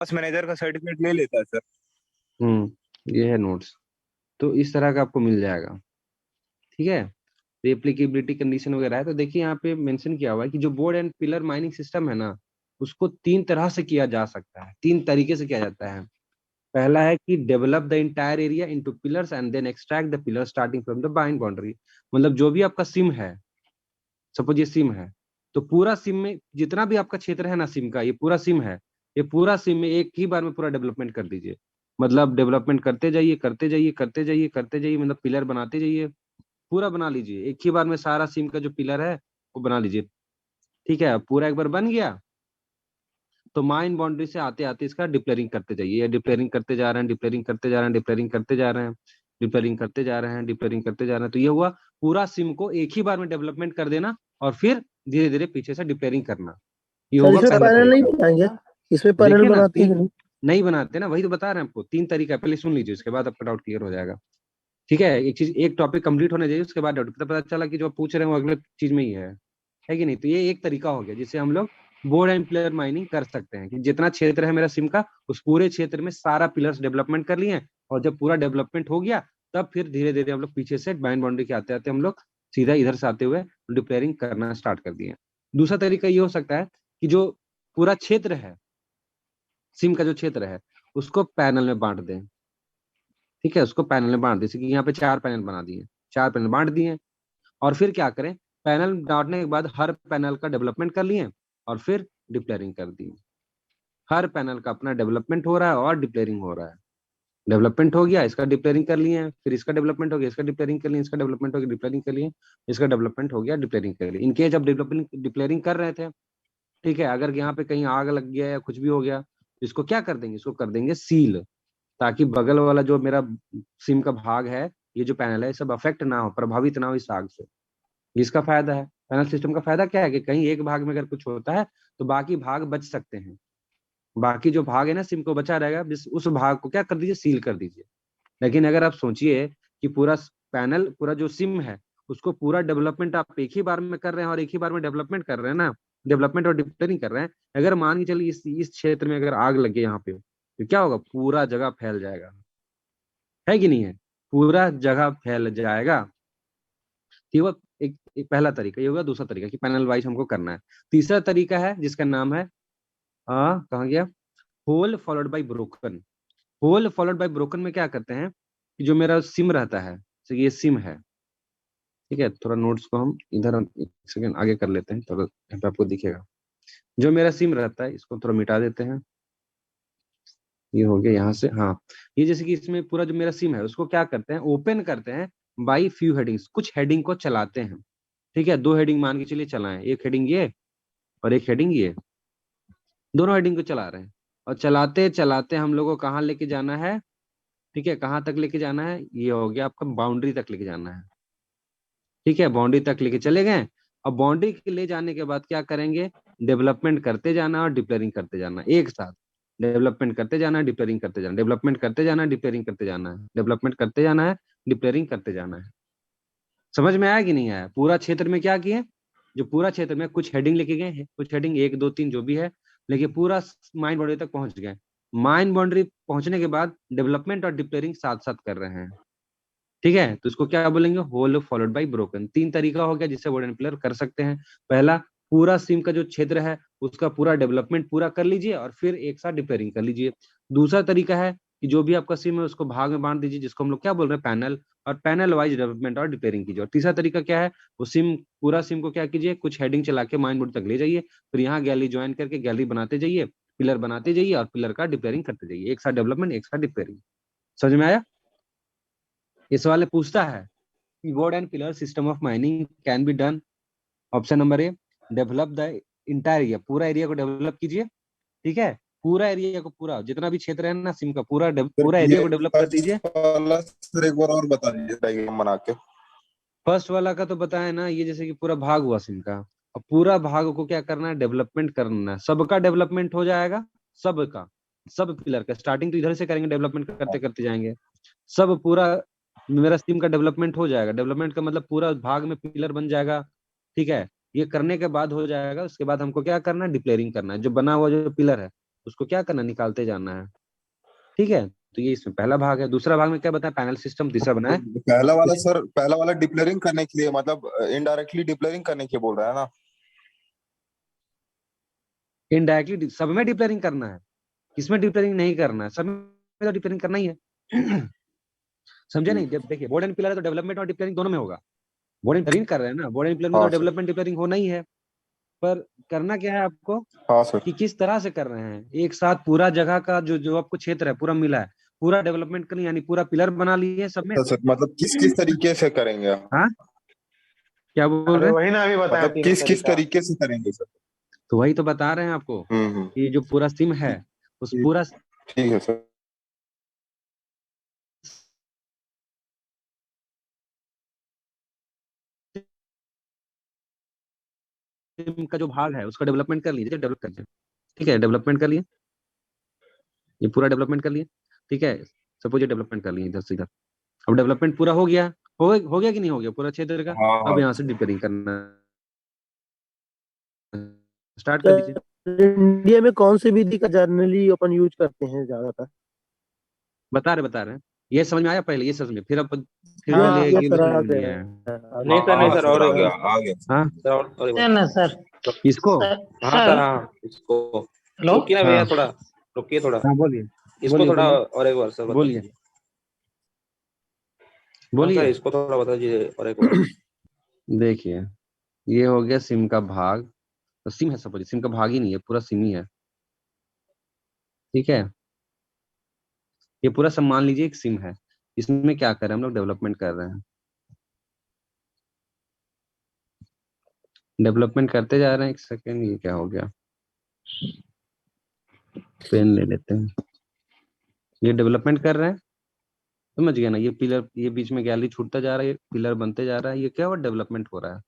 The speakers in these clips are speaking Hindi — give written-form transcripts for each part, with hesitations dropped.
बस मैनेजर का सर्टिफिकेट ले लेता है सर। ये है नोट्स। तो इस तरह का आपको मिल जाएगा। ठीक है। रेप्लिकेबिलिटी कंडीशन वगैरह है, तो देखिए यहाँ पे मेंशन किया हुआ है कि जो board and pillar mining system है ना, उसको तीन तरह से किया जा सकता है, तीन तरीके से किया जाता है। पहला है कि develop the entire area into pillars and then extract the pillar starting from the bind boundary. मतलब जो भी आपका सिम है, सपोज ये सिम है, तो पूरा सिम में जितना भी आपका क्षेत्र है ना सिम का, ये पूरा सिम है, ये पूरा सिम में एक ही बार में पूरा डेवलपमेंट कर दीजिए। मतलब डेवलपमेंट करते जाइए करते जाइए करते जाइए करते जाइए, मतलब पिलर बनाते जाइए, पूरा बना लीजिए एक ही बार में, सारा सिम का जो पिलर है वो बना लीजिए। ठीक है, पूरा एक बार बन गया तो माइन बाउंड्री से आते आते इसका डिप्लेयरिंग करते जाइए, डिप्लेयरिंग करते जा रहे हैं, डिप्लेयरिंग करते जा रहे हैं, डिप्लेयरिंग करते जा रहे हैं, डिप्लेयरिंग करते जा रहे हैं, डिप्लेयरिंग करते जा रहे हैं। तो ये हुआ पूरा सिम को एक ही बार में डेवलपमेंट कर देना, और फिर धीरे धीरे पीछे से डिप्लेयरिंग करना। ये सर होगा इसमें पहला पैनल नहीं तरीका। बनाएंगे? इसमें पैनल देखिए ना, बनाते हैं तीन कि नहीं? नहीं बनाते ना, वही तो बता रहे हैं आपको, तीन तरीका है, पहले सुन लीजिए उसके बाद आपका डाउट क्लियर हो जाएगा। ठीक है, एक चीज, एक टॉपिक कंप्लीट होने चाहिए, उसके बाद डाउट पता चला कि जो आप पूछ रहे हैं वो अगले चीज में ही है कि नहीं। तो ये एक तरीका हो गया जिससे हम लोग बोर्ड एंड पिलर माइनिंग कर सकते हैं, कि जितना क्षेत्र है मेरा सिम का, उस पूरे क्षेत्र में सारा पिलर्स डेवलपमेंट कर लिए हैं, और जब पूरा डेवलपमेंट हो गया तब फिर धीरे धीरे हम लोग पीछे से बाइंड बाउंड्री के आते आते हम लोग सीधा इधर से आते हुए डिप्लेयरिंग करना स्टार्ट कर दिए। दूसरा तरीका ये हो सकता है कि जो पूरा क्षेत्र है, सिम का जो क्षेत्र है, उसको पैनल में बांट दें। ठीक है, उसको पैनल में बांट दें, जैसे कि यहाँ पे चार पैनल बना दिए, चार पैनल बांट दिए, और फिर क्या करें, पैनल बांटने के बाद हर पैनल का डेवलपमेंट कर लिए और फिर डिप्लेयरिंग कर दी। हर पैनल का अपना डेवलपमेंट हो रहा है और डिप्लेयरिंग हो रहा है। डेवलपमेंट हो गया, इसका डिप्लेयरिंग कर लिए, फिर इसका डेवलपमेंट हो गया, इसका डिप्लेयरिंग कर लिए, इसका डेवलपमेंट हो गया, डिप्लेयरिंग कर लिए, इसका डेवलपमेंट हो गया, डिप्लेयरिंग कर लिए। इनकेस जब डेवलपिंग डिप्लेयरिंग कर रहे थे, ठीक है, अगर यहाँ पे कहीं आग लग गया या कुछ भी हो गया, तो इसको क्या कर देंगे, इसको कर देंगे सील, ताकि बगल वाला जो मेरा सिम का भाग है, ये जो पैनल है, ये सब अफेक्ट ना हो, प्रभावित ना हो इस आग से। इसका फायदा है, पैनल सिस्टम का फायदा क्या है कि कहीं एक भाग में अगर कुछ होता है तो बाकी भाग बच सकते हैं। बाकी जो भाग है ना सिम को बचा रहेगा, जिस उस भाग को क्या कर दीजिए, सील कर दीजिए। लेकिन अगर आप सोचिए कि पूरा पैनल, पूरा जो सिम है, उसको पूरा डेवलपमेंट आप एक ही बार में कर रहे हैं, और एक ही बार में डेवलपमेंट कर रहे हैं ना, डेवलपमेंट और डिप्लेयरिंग कर रहे हैं। अगर मान के चलिए इस क्षेत्र में अगर आग लगे यहाँ पे, तो क्या होगा, पूरा जगह फैल जाएगा, है कि नहीं है, पूरा जगह फैल जाएगा। ये वो एक पहला तरीका ये होगा। दूसरा तरीका कि पैनल वाइज हमको करना है। तीसरा तरीका है जिसका नाम है, कहाँ गया, whole followed by broken. Whole followed by broken में क्या करते हैं कि जो मेरा सिम रहता है, तो ये सिम है, ठीक है, थोड़ा नोट्स को हम इधर एक सेकंड आगे कर लेते हैं, थोड़ा यहाँ पे आपको दिखेगा। जो मेरा सिम रहता है, इसको थोड़ा मिटा देते हैं, ये हो गया यहाँ से। हाँ, ये जैसे कि इसमें पूरा जो मेरा सिम है, उसको क्या करते हैं, ओपन करते हैं बाई फ्यू हेडिंग्स, कुछ हेडिंग को चलाते हैं। ठीक है, दो हेडिंग मान के चलिए चलाएं, एक हेडिंग ये और एक हेडिंग ये, दोनों हेडिंग को चला रहे हैं। और चलाते चलाते हम लोग को कहाँ लेके जाना है, ठीक है, कहाँ तक लेके जाना है, ये हो गया आपका बाउंड्री तक लेके जाना है। ठीक है, बाउंड्री तक लेके चले गए। अब बाउंड्री के ले जाने के बाद क्या करेंगे, डेवलपमेंट करते जाना और डिप्लेयरिंग करते जाना एक साथ। डेवलपमेंट करते जाना, डिप्लेयरिंग करते जाना, डेवलपमेंट करते जाना, डिप्लेयरिंग करते जाना है, डेवलपमेंट करते जाना है, डिप्लेयरिंग करते जाना है। समझ में आया कि नहीं आया? पूरा क्षेत्र में क्या किए, जो पूरा क्षेत्र में कुछ हेडिंग लेके गए हैं, कुछ हेडिंग एक दो तीन जो भी है, लेकिन पूरा माइन बाउंड्री तक पहुंच गए। माइन बाउंड्री पहुंचने के बाद डेवलपमेंट और डिप्लेयरिंग साथ साथ कर रहे हैं। ठीक है, तो इसको क्या बोलेंगे, होल फॉलोड बाय ब्रोकन। तीन तरीका हो गया जिससे वर्ड एंड प्लेयर कर सकते हैं। पहला, पूरा सिम का जो क्षेत्र है उसका पूरा डेवलपमेंट पूरा कर लीजिए और फिर एक साथ डिप्लेयरिंग कर लीजिए। दूसरा तरीका है कि जो भी आपका सिम है उसको भाग में बांट दीजिए, जिसको हम लोग क्या बोल रहे हैं, पैनल, और पैनल वाइज डेवलपमेंट और डिप्लेयरिंग कीजिए। और तीसरा तरीका क्या है, वो सिम, पूरा सिम को क्या कीजिए, कुछ हेडिंग चला के माइन बोर्ड तक ले जाइए, फिर यहाँ गैलरी ज्वाइन करके गैलरी बनाते जाइए, पिलर बनाते जाइए और पिलर का डिप्लेयरिंग करते जाइए, एक साथ डेवलपमेंट एक साथ डिप्लेयरिंग। समझ में आया? ये सवाल पूछता है, board and pillar system of mining can be done. Option number A, develop the entire area, पूरा एरिया को डेवलप कीजिए। ठीक है, पूरा एरिया को, पूरा जितना भी क्षेत्र है ना सिम का, पूरा सर एरिया ये को डेवलप कर दीजिए। फर्स्ट वाला सर एक बार और बता दीजिए डायग्राम बना के। फर्स्ट वाला का तो बताया ना, ये जैसे कि पूरा भाग हुआ सिम का, और पूरा भाग को क्या करना है, डेवलपमेंट करना है, सबका डेवलपमेंट हो जाएगा, सबका, सब पिलर का स्टार्टिंग तो इधर से करेंगे, डेवलपमेंट करते करते जाएंगे, सब पूरा मेरा सिम का डेवलपमेंट हो जाएगा। डेवलपमेंट का मतलब पूरा भाग में पिलर बन जाएगा। ठीक है, ये करने के बाद हो जाएगा, उसके बाद हमको क्या करना है, डिप्लेयरिंग करना है, जो बना हुआ जो पिलर है उसको क्या करना, निकालते जाना है। ठीक है, तो ये इसमें पहला भाग है। दूसरा भाग में क्या बताया, पैनल सिस्टम। तीसरा बनाया पहला वाला सर, पहला वाला डिप्लेयरिंग करने के लिए, मतलब इनडायरेक्टली डिप्लेयरिंग करने के लिए बोल रहा है ना। इनडायरेक्टली सब में डिप्लेयरिंग करना है, किसमें डिप्लेयरिंग नहीं करना है, सब में तो डिप्लेयरिंग करना ही है। समझे नहीं, जब देखिए बोर्ड एंड पिलर है तो डेवलपमेंट और डिप्लेयरिंग दोनों में होगा। बोर्ड एंड डिप्लेयरिंग कर रहे हैं ना, बोर्ड एंड पिलर में तो हाँ सर। डेवलपमेंट डिप्लेयरिंग होना ही है। पर करना क्या है आपको, हाँ सर। कि किस तरह से कर रहे हैं। एक साथ पूरा जगह का जो जो आपको क्षेत्र है पूरा मिला है, पूरा डेवलपमेंट कर लिया, यानी पूरा पिलर बना लिए सब में। तो सर मतलब किस किस तरीके से करेंगे आप? हाँ, क्या बोल अरे रहे हैं? वही ना, अभी बताया मतलब तीनों किस किस तरीका। तरीके से करेंगे सर? तो वही तो बता रहे हैं आपको, हम्म। कि जो पूरा सिम है उस ठीक पूरा ठीक है सर। सिम का जो भाग है उसका डेवलपमेंट कर लीजिए, डेवलप कर लीजिए। ठीक है, डेवलपमेंट कर लिए, ये पूरा डेवलपमेंट कर लिए। ठीक है, सपोज ये डेवलपमेंट कर लिए इधर से इधर। अब डेवलपमेंट पूरा हो गया, हो गया कि नहीं हो गया पूरा क्षेत्र का। हाँ अब हाँ। यहाँ से डिपेयरिंग करना स्टार्ट कर दीजिए। सर इंडिया में कौन सी विधि का जनरली अपन यूज करते हैं ज्यादातर? बता रहे हैं, ये समझ में आया पहले, ये समझ में, फिर हाँ बोलिए ये कि सर समझ आ में नहीं गया आया। नहीं सर, नहीं हाँ सर, सर, और आ एक गया बार आ गया हाँ, सर, और एक बार। ना सर। इसको, सर हाँ सर, सर हाँ इसको हेलो। रुकिए ना भैया, हाँ थोड़ा रुकिए थोड़ा। हाँ, बोलिए इसको बोलिए थोड़ा बोलिए और एक बार सर बता बोलिए दीजिए। हाँ सर, बोलिए। इसको थोड़ा बता दीजिए और एक बार। देखिए, ये हो गया सिम का भाग। तो सिम है, सपोज सिम का भाग ही नहीं है, पूरा सिम ही है। ठीक है, ये पूरा सब मान लीजिए एक सिम है। इसमें क्या कर रहे हैं हम लोग, डेवलपमेंट कर रहे हैं। डेवलपमेंट करते जा रहे हैं। एक सेकेंड, ये क्या हो गया, पेन ले लेते हैं। ये डेवलपमेंट कर रहे हैं, समझ गया ना। ये पिलर, ये बीच में गैलरी छूटता जा रहा है, ये पिलर बनते जा रहा है, ये क्या हुआ, डेवलपमेंट हो रहा है।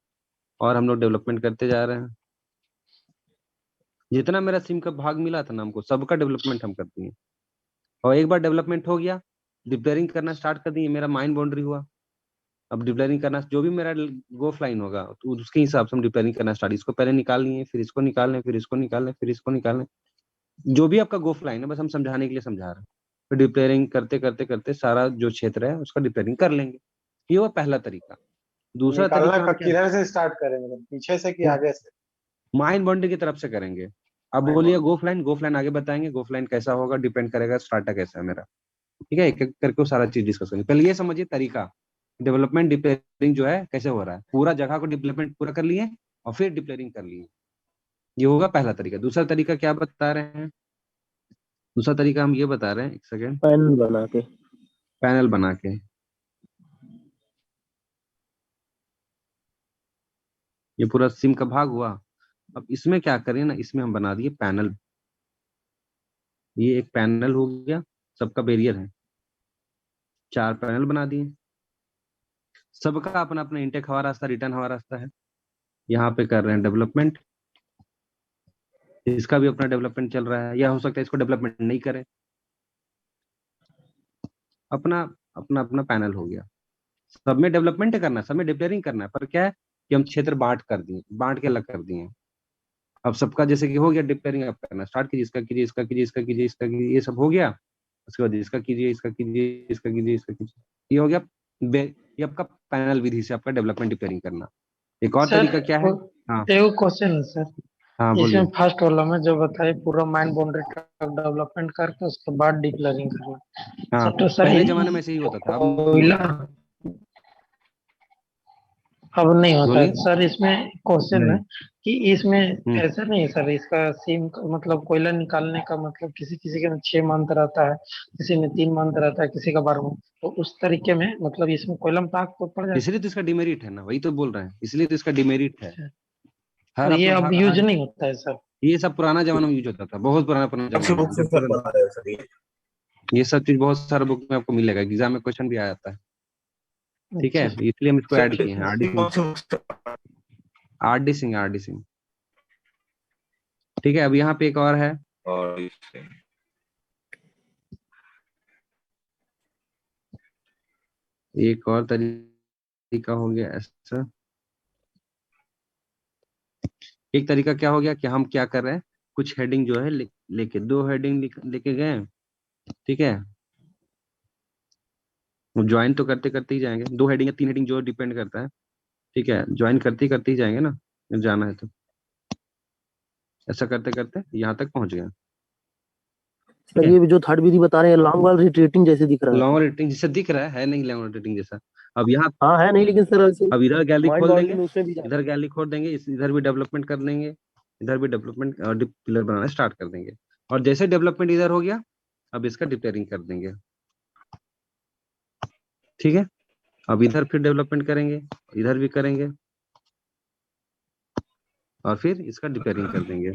और हम लोग डेवलपमेंट करते जा रहे हैं। जितना मेरा सिम का भाग मिला था ना हमको, सबका डेवलपमेंट हम करते हैं। और एक बार डेवलपमेंट हो गया, डिप्लेयरिंग करना स्टार्ट कर दिए, मेरा माइन बाउंड्री हुआ। अब डिप्लेयरिंग करना, जो भी मेरा गोफ लाइन होगा तो उसके हिसाब से हम डिप्लेयरिंग करना स्टार्ट। इसको पहले निकाल लिए, फिर इसको निकाल लें, फिर इसको निकाल लें, फिर इसको निकाल लें। जो भी आपका गोफ लाइन है, बस हम समझाने के लिए समझा रहे हैं। फिर डिप्लेयरिंग करते करते करते सारा जो क्षेत्र है उसका डिप्लेयरिंग कर लेंगे। ये हुआ पहला तरीका। दूसरा निकालना तरीका हम क्या, किधर से स्टार्ट करें, मतलब पीछे से कि आगे से? माइन बाउंड्री की तरफ से करेंगे। अब माइंड बोलिए बाउंड्री। गोफ लाइन आगे बताएंगे। गोफ लाइन कैसा होगा, डिपेंड करेगा स्टार्टर कैसा है मेरा। ठीक है, एक एक करके वो सारा चीज डिस्कस करेंगे। पहले ये समझिए तरीका, डेवलपमेंट डिप्लेयरिंग जो है कैसे हो रहा है। पूरा जगह को डेवलपमेंट पूरा कर लिए और फिर डिप्लेयरिंग कर लिए। ये होगा पहला तरीका। दूसरा तरीका क्या बता रहे हैं, दूसरा तरीका हम ये बता रहे हैं, एक सेकेंड, पैनल बना के। पैनल बना के। ये पूरा सिम का भाग हुआ। अब इसमें क्या करें ना, इसमें हम बना दिए पैनल। ये एक पैनल हो गया, सबका बैरियर है। 4 पैनल बना दिए, सबका अपना अपना इंटेक हवा रास्ता, रिटर्न हवा रास्ता है। यहाँ पे कर रहे हैं डेवलपमेंट। इसका भी अपना डेवलपमेंट चल रहा है, या हो सकता है इसको डेवलपमेंट नहीं करें। अपना अपना अपना पैनल हो गया। सब में डेवलपमेंट करना है, सब में डिप्लेयरिंग करना है, पर क्या है कि हम क्षेत्र बांट कर दिए, बांट के अलग कर दिए। अब सबका जैसे कि हो गया डिप्लेयरिंग, अब करना स्टार्ट कीजिए। इसका कीजिए, इसका कीजिए, इसका कीजिए, इसका कीजिए, ये सब हो गया। उसके बाद इसका कीजिए, इसका कीजिए, इसका कीजिए, इसका कीजिए। ये हो गया ये आपका पैनल विधि से आपका डेवलपमेंट डिप्लेयरिंग करना। एक और सर तरीका क्या है। हाँ एगो क्वेश्चन है सर। हाँ, इसमें बोलिए। फर्स्ट वाला में जो बताए पूरा माइंड बाउंड्री तक डेवलपमेंट करके उसके बाद डिक्लेयरिंग करना। हाँ, सर तो सर पहले जमाने में ऐसे ही होता था, अब नहीं कोयला होता। अब नहीं होता है बोलिए। सर। इसमें क्वेश्चन है नहीं। कि इसमें हम्म। ऐसा नहीं है सर। इसका सिम का मतलब कोयला निकालने का मतलब किसी किसी के में 6 मंथ रहता है, किसी में 3 मंथ रहता है, किसी का 12 मंथ। तो उस तरीके में मतलब इसमें कोयला में ताक पड़ जाता इसलिए तो इसका डिमेरिट है ना, वही तो बोल रहे हैं, इसलिए तो इसका डिमेरिट है। है। हर और ये अपना अब भाग यूज हर, नहीं होता है सर। ये सब पुराना जमाना में यूज होता था, बहुत पुराना पुराना अच्छी जमाना बुक में, से जब सर पूरा बता रहे हैं सर ये। ये सब चीज बहुत सारे बुक में आपको मिलेगा, एग्जाम में क्वेश्चन भी आ जाता है। ठीक है, अच्छा इसलिए हम इसको सर ऐड किए हैं, आर डी सिंह। कौन सी बुक से? R D Singh, R D Singh. ठीक है, अब यहाँ पे एक और है। और इससे एक और तरीका हो गया ऐसा। एक तरीका क्या हो गया कि हम क्या कर रहे हैं, कुछ हेडिंग जो है लेके 2 हेडिंग लेके गए, ठीक है। ज्वाइन तो करते करते ही जाएंगे, 2 हेडिंग या 3 हेडिंग जो डिपेंड करता है, ठीक है। ज्वाइन करते ही जाएंगे ना, जाना है तो ऐसा करते करते यहाँ तक पहुंच गए। सर ये जो थर्ड विधि बता रहे हैं लॉन्ग वाल रिट्रेटिंग जैसे दिख रहा है। लॉन्ग रेटिंग जैसा दिख रहा है नहीं लॉन्ग रेटिंग जैसा। अब यहाँ हाँ है नहीं, लेकिन सर ऐसे अब इधर गैलरी माइंड खोल देंगे, में उसमें भी इधर गैलरी खोल देंगे, इधर भी डेवलपमेंट कर देंगे, इधर भी डेवलपमेंट पिलर बनाना स्टार्ट कर देंगे। और जैसे डेवलपमेंट इधर हो गया, अब इसका डिपेयरिंग कर देंगे, ठीक है। अब इधर फिर डेवलपमेंट करेंगे, इधर भी करेंगे, और फिर इसका डिपेयरिंग कर देंगे।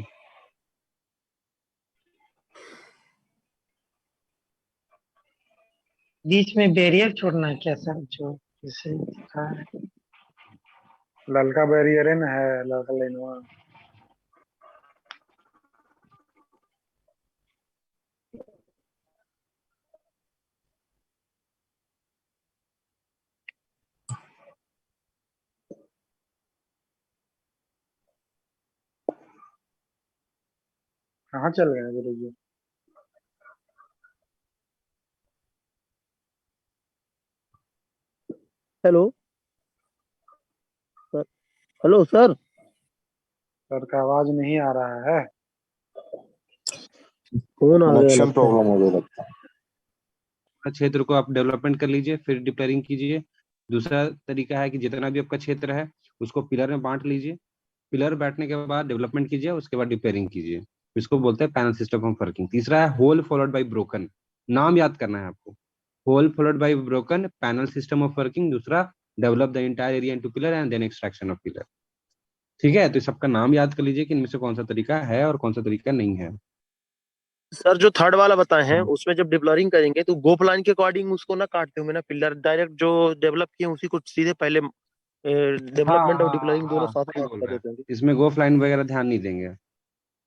बीच में बैरियर छोड़ना है क्या सर, जो जैसे दिखा है? ललका बैरियर है ना, है ललका लाइनवा। कहाँ चल गए गुरु जी? Hello sir, hello sir. Sir का आवाज नहीं आ रहा है। फोन आ गया कनेक्शन लगता है। प्रॉब्लम हो गया लगता है। क्षेत्र को आप डेवलपमेंट कर लीजिए, फिर डिपेयरिंग कीजिए। दूसरा तरीका है कि जितना भी आपका क्षेत्र है उसको पिलर में बांट लीजिए, पिलर बैठने के बाद डेवलपमेंट कीजिए, उसके बाद डिपेयरिंग कीजिए। इसको बोलते हैं पैनल सिस्टम ऑफ वर्किंग। तीसरा है होल फॉलोड बाय ब्रोकन, नाम याद करना है आपको, whole followed by broken panel system of working. दूसरा develop the entire area into pillar and then extraction of pillar, ठीक है। तो सबका नाम याद कर लीजिए कि इनमें से कौन सा तरीका है और कौन सा तरीका नहीं है। सर जो थर्ड वाला बताए हैं उसमें जब डिप्लरिंग करेंगे तो गो प्लान के अकॉर्डिंग उसको ना काटते होंगे ना, पिलर डायरेक्ट जो डेवलप किए उसी को सीधे पहले डेवलपमेंट और डिप्लरिंग दोनों साथ सही में बोल कर रहे हैं। देते होंगे। इसमें गो फ्लाइन वगैरह ध्यान नहीं देंगे,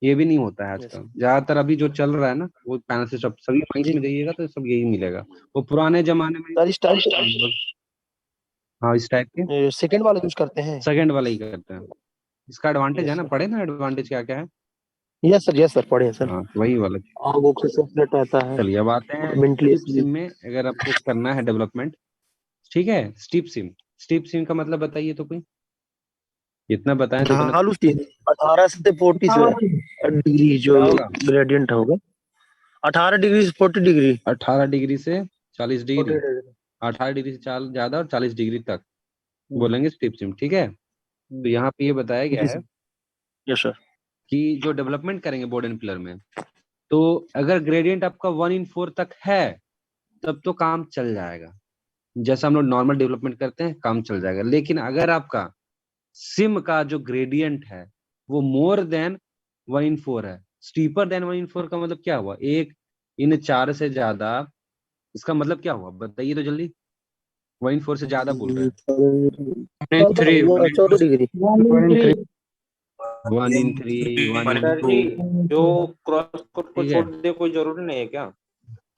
ये भी नहीं होता है Yes, आजकल। ज्यादातर अभी जो चल रहा है ना वो पैनल सिस्टम, सभी माइंस जी में जाइएगा तो सब यही मिलेगा। वो पुराने जमाने में सर इस टाइप हाँ इस टाइप के सेकंड वाला यूज करते हैं। सेकंड वाला ही करते हैं। इसका एडवांटेज है यस ना, सर, पढ़े ना एडवांटेज क्या क्या है। यस सर पढ़े हैं सर। हाँ तो वही वाला चीज। आगो से सेपरेट रहता है, चलिए अब आते हैं मेंटली स्टीप सिम में। अगर आपको करना है डेवलपमेंट, ठीक है। स्टीप सिम, स्टीप सिम का मतलब बताइए तो कोई, इतना बताएं तो इतना। ढालू स्टील 18 से 40 डिग्री जो क्या होगा? ग्रेडियंट होगा, 18 डिग्री से 40 डिग्री। 18 डिग्री से 40 डिग्री, 40 डिग्री। 18 डिग्री से ज्यादा और 40 डिग्री तक बोलेंगे स्टीप सिम, ठीक है। तो यहाँ पे ये बताया गया जी है सर, यस सर। कि जो डेवलपमेंट करेंगे बोर्ड एंड पिलर में, तो अगर ग्रेडियंट आपका 1/4 तक है तब तो काम चल जाएगा। जैसा हम लोग नॉर्मल डेवलपमेंट करते हैं काम चल जाएगा। लेकिन अगर आपका सिम का जो ग्रेडियंट है वो मोर देन 1/4 है, स्टीपर देन 1/4 का मतलब क्या हुआ, 1/4 से ज्यादा, इसका मतलब क्या हुआ बताइए तो जल्दी। 1/4 से ज्यादा बोल रहे हैं, 1/3 14 डिग्री। 1/3 1/3 सर 1/2, जी, जो क्रॉस कोड को ठीक छोड़ है। दे कोई जरूरी नहीं है क्या?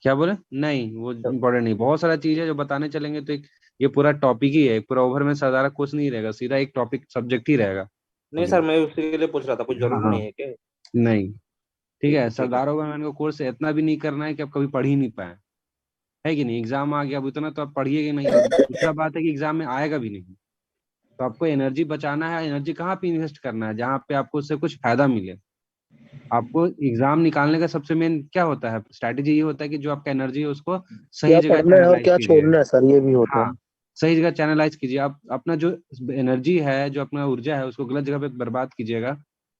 क्या बोले? नहीं वो इम्पोर्टेंट नहीं, बहुत सारा चीज है जो बताने चलेंगे तो एक ये पूरा टॉपिक ही है, पूरा ओवर में सारा कुछ नहीं रहेगा, सीधा एक टॉपिक सब्जेक्ट ही रहेगा। नहीं सर, मैं उसी के लिए पूछ रहा था, कोई हाँ जरूरी हाँ नहीं है क्या? नहीं, ठीक है। ठीक है। सरदारों का मैंने को कोर्स इतना भी नहीं करना है कि आप कभी पढ़ ही नहीं पाए, है कि नहीं। एग्जाम आ गया अब इतना तो आप पढ़िएगा नहीं, और दूसरा बात है कि एग्जाम में आएगा भी नहीं। तो आपको एनर्जी बचाना है, एनर्जी कहाँ पे इन्वेस्ट करना है, जहाँ पे आपको उससे कुछ फायदा मिले। आपको एग्जाम निकालने का सबसे मेन क्या होता है, स्ट्रैटेजी ये होता है कि जो आपका एनर्जी है उसको सही क्या जगह पढ़ना है और चैनलाइज क्या कीजिए। छोड़ना है सर, ये भी होता हाँ है। सही जगह चैनलाइज कीजिए। आप अपना जो एनर्जी है, जो अपना ऊर्जा है, उसको गलत जगह पे बर्बाद कीजिएगा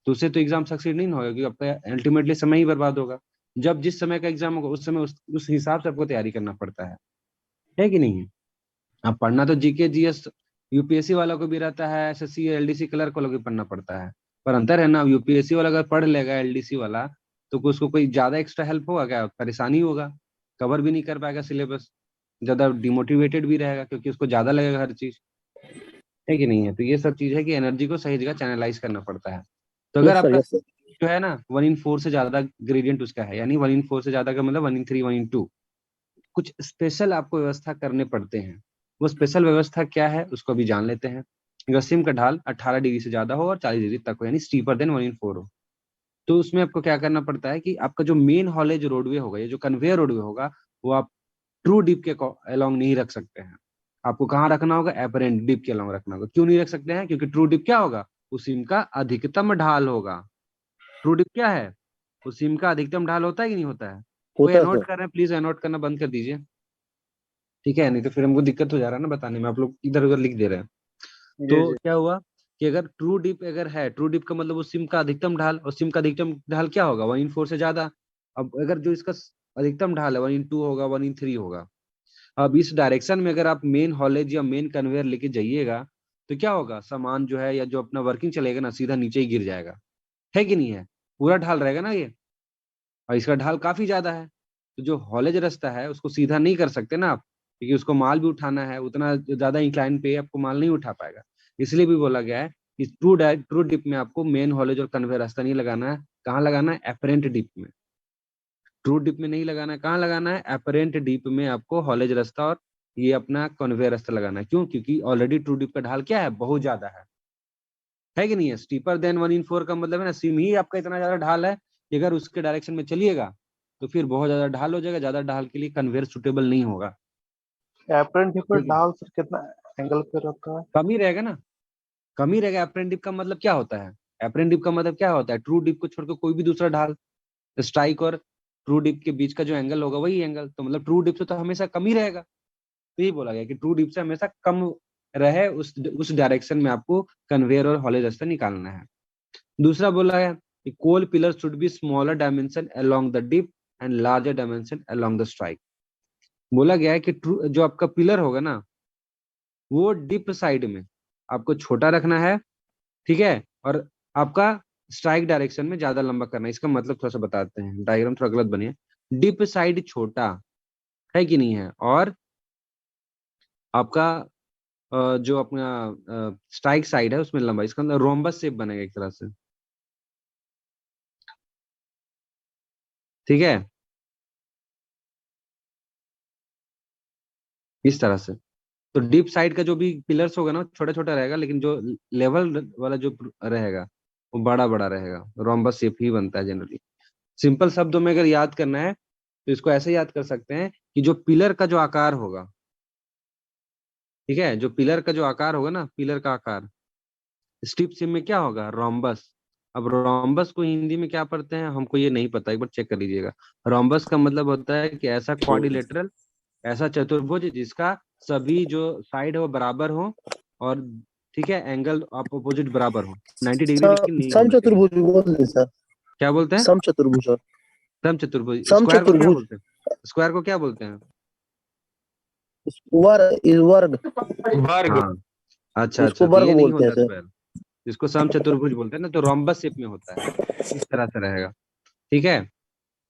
तो उससे तो एग्जाम सक्सीड नहीं होगा, क्योंकि आपका अल्टीमेटली समय ही बर्बाद होगा। जब जिस समय का एग्जाम होगा उस समय उस हिसाब से आपको तैयारी करना पड़ता है कि नहीं है। अब पढ़ना तो जीके जीएस यूपीएससी वालों को भी रहता है, एसएससी एलडीसी क्लर्क वालों को भी पढ़ना पड़ता है। पर अंतर है ना, यूपीएससी वाला अगर पढ़ लेगा एलडीसी वाला तो उसको कोई ज्यादा एक्स्ट्रा हेल्प होगा क्या, परेशानी होगा, कवर भी नहीं कर पाएगा सिलेबस, ज्यादा डिमोटिवेटेड भी रहेगा क्योंकि उसको ज्यादा लगेगा हर चीज, है कि नहीं है। तो ये सब चीज है कि एनर्जी को सही जगह चैनलाइज करना पड़ता है। तो अगर यस सर, आपका यस सर। जो है ना 1/4 से ज्यादा ग्रेडियंट उसका है, यानी 1/4 से ज्यादा का मतलब 1/3 1/2, कुछ स्पेशल आपको व्यवस्था करने पड़ते हैं। वो स्पेशल व्यवस्था क्या है उसको भी जान लेते हैं। अगर सिम का ढाल 18 डिग्री से ज्यादा हो और 40 डिग्री तक हो, यानी स्टीपर देन 1/4 हो, तो उसमें आपको क्या करना पड़ता है कि आपका जो मेन हॉलेज रोडवे होगा, ये जो कन्वेयर रोडवे होगा, वो आप ट्रू डिप के अलोंग नहीं रख सकते हैं। आपको कहाँ रखना होगा? एपरेंट डिप के अलोंग रखना होगा। क्यों नहीं रख सकते हैं? क्योंकि ट्रू डिप क्या होगा? उस सीम का अधिकतम ढाल होगा। ट्रू डिप क्या है? उस सीम का अधिकतम ढाल होता है कि नहीं होता है? कोई होता है अनोट सर। कर रहे हैं? प्लीज अनोट करना बंद कर दीजिए, ठीक है? नहीं तो फिर हमको दिक्कत हो जा रहा है ना बताने में, आप लोग इधर उधर लिख दे रहे हैं। जी तो जी। क्या हुआ कि अगर ट्रू डिप अगर है, ट्रू डिप का मतलब उस सिम का अधिकतम ढाल, और सिम का अधिकतम ढाल क्या होगा? 1/4 से ज्यादा। अब अगर जो इसका अधिकतम ढाल है 1/2 होगा, 1/3 होगा। अब इस डायरेक्शन में अगर आप मेन हॉलेज या मेन कन्वेयर लेके जाइएगा तो क्या होगा? सामान जो है या जो अपना वर्किंग चलेगा ना, सीधा नीचे ही गिर जाएगा, है कि नहीं है? पूरा ढाल रहेगा ना ये, और इसका ढाल काफी ज्यादा है। तो जो हॉलेज रास्ता है उसको सीधा नहीं कर सकते ना आप, क्योंकि उसको माल भी उठाना है, उतना ज्यादा इंक्लाइन पे आपको माल नहीं उठा पाएगा। इसलिए भी बोला गया है कि ट्रू डिप में आपको मेन हॉलेज और कन्वेयर रास्ता नहीं लगाना है। कहाँ लगाना है? एपरेंट डिप में। ट्रू डिप में नहीं लगाना है। कहाँ लगाना है? एपरेंट डिप में आपको हॉलेज रास्ता और ये अपना कन्वेयर रास्ता लगाना है। क्यों? क्योंकि ऑलरेडी ट्रू डिप का ढाल क्या है? बहुत ज्यादा है कि नहीं है? स्टीपर देन 1/4 का मतलब है ना, सिम ही आपका इतना ज्यादा ढाल है कि अगर उसके डायरेक्शन में चलिएगा तो फिर बहुत ज्यादा ढाल हो जाएगा। ज्यादा ढाल के लिए कन्वेयर सुटेबल नहीं होगा, एप्रन डिप पे ठीक है? ढाल सर कितना एंगल पे रखा है? कम ही रहेगा ना, कम ही रहेगा। एप्रेन डिप का मतलब क्या होता है? एप्रेन डिप का मतलब क्या होता है? ट्रू डिप को छोड़कर कोई भी दूसरा ढाल, स्ट्राइक और ट्रू डिप के बीच का जो एंगल होगा वही एंगल, तो मतलब ट्रू डिप से तो हमेशा कम ही रहेगा। तो यही बोला गया कि ट्रू डिप से हमेशा कम रहे, उस डायरेक्शन में आपको कन्वेयर और हॉलेज रास्ता निकालना है। दूसरा बोला है कि coal pillar should be smaller dimension along the dip and larger dimension along the strike. बोला गया है कि जो आपका पिलर होगा ना, वो डिप साइड में आपको छोटा रखना है, ठीक है? और आपका स्ट्राइक डायरेक्शन में ज्यादा लंबा करना है। इसका मतलब थोड़ा सा बताते हैं, डायग्राम थोड़ा गलत बनी है। डिप साइड छोटा है कि नहीं है, और आपका जो अपना स्ट्राइक साइड है उसमें लंबा, इसका अंदर रोम्बस शेप बनेगा एक तरह से, ठीक है? इस तरह से। तो डीप साइड का जो भी पिलर्स होगा ना छोटा छोटा रहेगा, लेकिन जो लेवल वाला जो रहेगा वो बड़ा बड़ा रहेगा। रोम्बस शेप ही बनता है जनरली। सिंपल शब्दों में अगर याद करना है तो इसको ऐसे याद कर सकते हैं कि जो पिलर का जो आकार होगा, ठीक है, जो पिलर का जो आकार होगा ना, पिलर का आकार स्ट्रिप सिम में क्या होगा? रोम्बस। अब रोम्बस को हिंदी में क्या पढ़ते हैं हमको ये नहीं पता, एक बार चेक कर लीजिएगा। रोम्बस का मतलब होता है कि ऐसा क्वाड्रिलेटरल, ऐसा चतुर्भुज जिसका सभी जो साइड है वो बराबर हो, और ठीक है, एंगल आप अपोजिट बराबर हो, 90 डिग्री लेकिन नहीं सम होना चाहिए। चतुर्भुज बोल दे सर। क्या बोलते हैं? सम चतुर्भुज सर। सम चतुर्भुज। सम स्क्वायर को क्या चतुर्भुज। बोलते हैं? स्क्वायर को क्या बोलते हैं? वर्ग। वर्ग। हाँ, अच्छा उसको अच्छा, तो वर्ग ये नहीं बोलते हैं होता सर। स्क्वायर, जिसको सम चतुर्भुज बोलते हैं ना, तो रोम्बस शेप में होता है। इस तरह से रहेगा, ठीक है?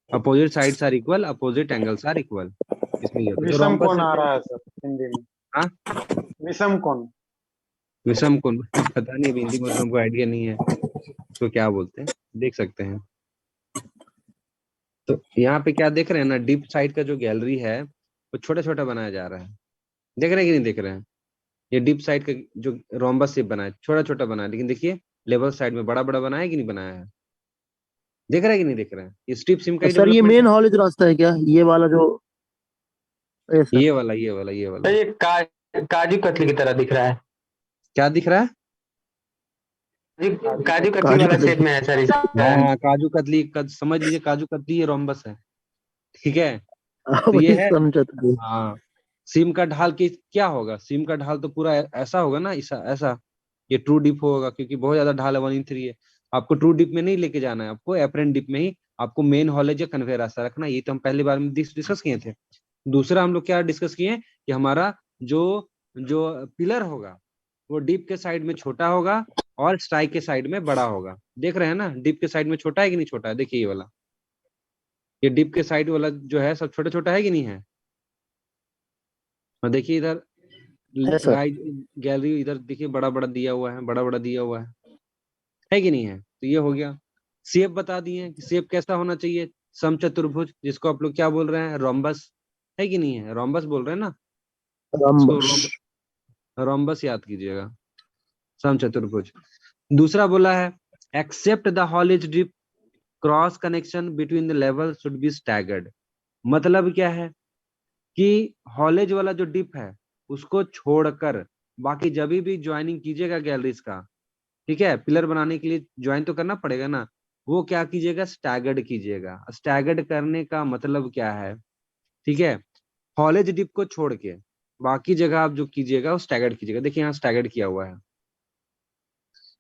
Opposite sides are equal, opposite angles are equal, इसमें ये होता है। तो विषम रोम्बस कोण शेप आ में, रहा है सर हिंदी में। हाँ, विषम कोण। विषम कोण पता नहीं, अभी हिंदी में तो हमको आइडिया नहीं है तो क्या बोलते हैं, देख सकते हैं। तो यहाँ पे क्या देख रहे हैं ना, डीप साइड का जो गैलरी है वो छोटा छोटा बनाया जा रहा है। देख रहे हैं कि नहीं देख रहे हैं? ये डीप साइड का जो रोम्बस शेप बना है, छोटा छोटा बना है, लेकिन देखिए लेवल साइड में बड़ा बड़ा बनाया है कि नहीं बनाया है? देख रहे हैं कि नहीं देख रहे हैं? ये स्ट्रिप सिम का ही सर ये डेवलपमेंट मेन है। हॉलेज रास्ता है क्या, ये वाला जो? सर ये वाला, ये वाला, ये वाला। सर ये काजू कतली की तरह दिख रहा है। क्या दिख रहा है? काजू कतली काजू वाला कतली। शेप में है सर इसका। हाँ, काजू कतली, समझ लीजिए काजू कतली ये रोम्बस है, ठीक है? तो ये वही है, सम चतुर्भुज। हाँ। सिम का ढाल की क्या होगा? सिम का ढाल तो पूरा ऐसा होगा ना, ऐसा ऐसा। ये ट्रू डिप होगा क्योंकि बहुत ज्यादा ढाल है, 1/3 है। आपको ट्रू डिप में नहीं लेके जाना है, आपको एपरेंट डिप में ही आपको मेन हॉलेज या कन्वेयर रास्ता रखना है। ये तो हम पहली बार में डिस्कस किए थे। दूसरा हम लोग क्या डिस्कस किए कि हमारा जो जो पिलर होगा वो डिप के साइड में छोटा होगा और स्ट्राइक के साइड में बड़ा होगा। देख रहे हैं ना, डिप के साइड में छोटा है कि नहीं छोटा है? देखिए ये वाला, ये डिप के साइड वाला जो है सब छोटा छोटा है कि नहीं है? और देखिए इधर है सर। राइट गैलरी, इधर देखिए बड़ा बड़ा दिया हुआ है, बड़ा बड़ा दिया हुआ है कि नहीं है? तो ये हो गया। शेप बता दिए कि शेप कैसा होना चाहिए, समचतुर्भुज, जिसको आप लोग क्या बोल रहे हैं? रोम्बस, है कि नहीं है? रोम्बस बोल रहे हैं ना इसको, रम्बस। रोम्बस याद कीजिएगा, समचतुर्भुज। दूसरा बोला है except the haulage dip cross connection between the level should be staggered. मतलब क्या है कि हॉलेज वाला जो डिप है उसको छोड़कर बाकी जब भी ज्वाइनिंग कीजिएगा गैलरीज का, ठीक है, पिलर बनाने के लिए ज्वाइन तो करना पड़ेगा ना, वो क्या कीजिएगा, स्टैगर्ड कीजिएगा। स्टैगर्ड करने का मतलब क्या है, ठीक है, हॉलेज डिप को छोड़ के बाकी जगह आप जो कीजिएगा वो स्टैगर्ड कीजिएगा। देखिए यहाँ स्टैगर्ड किया हुआ है।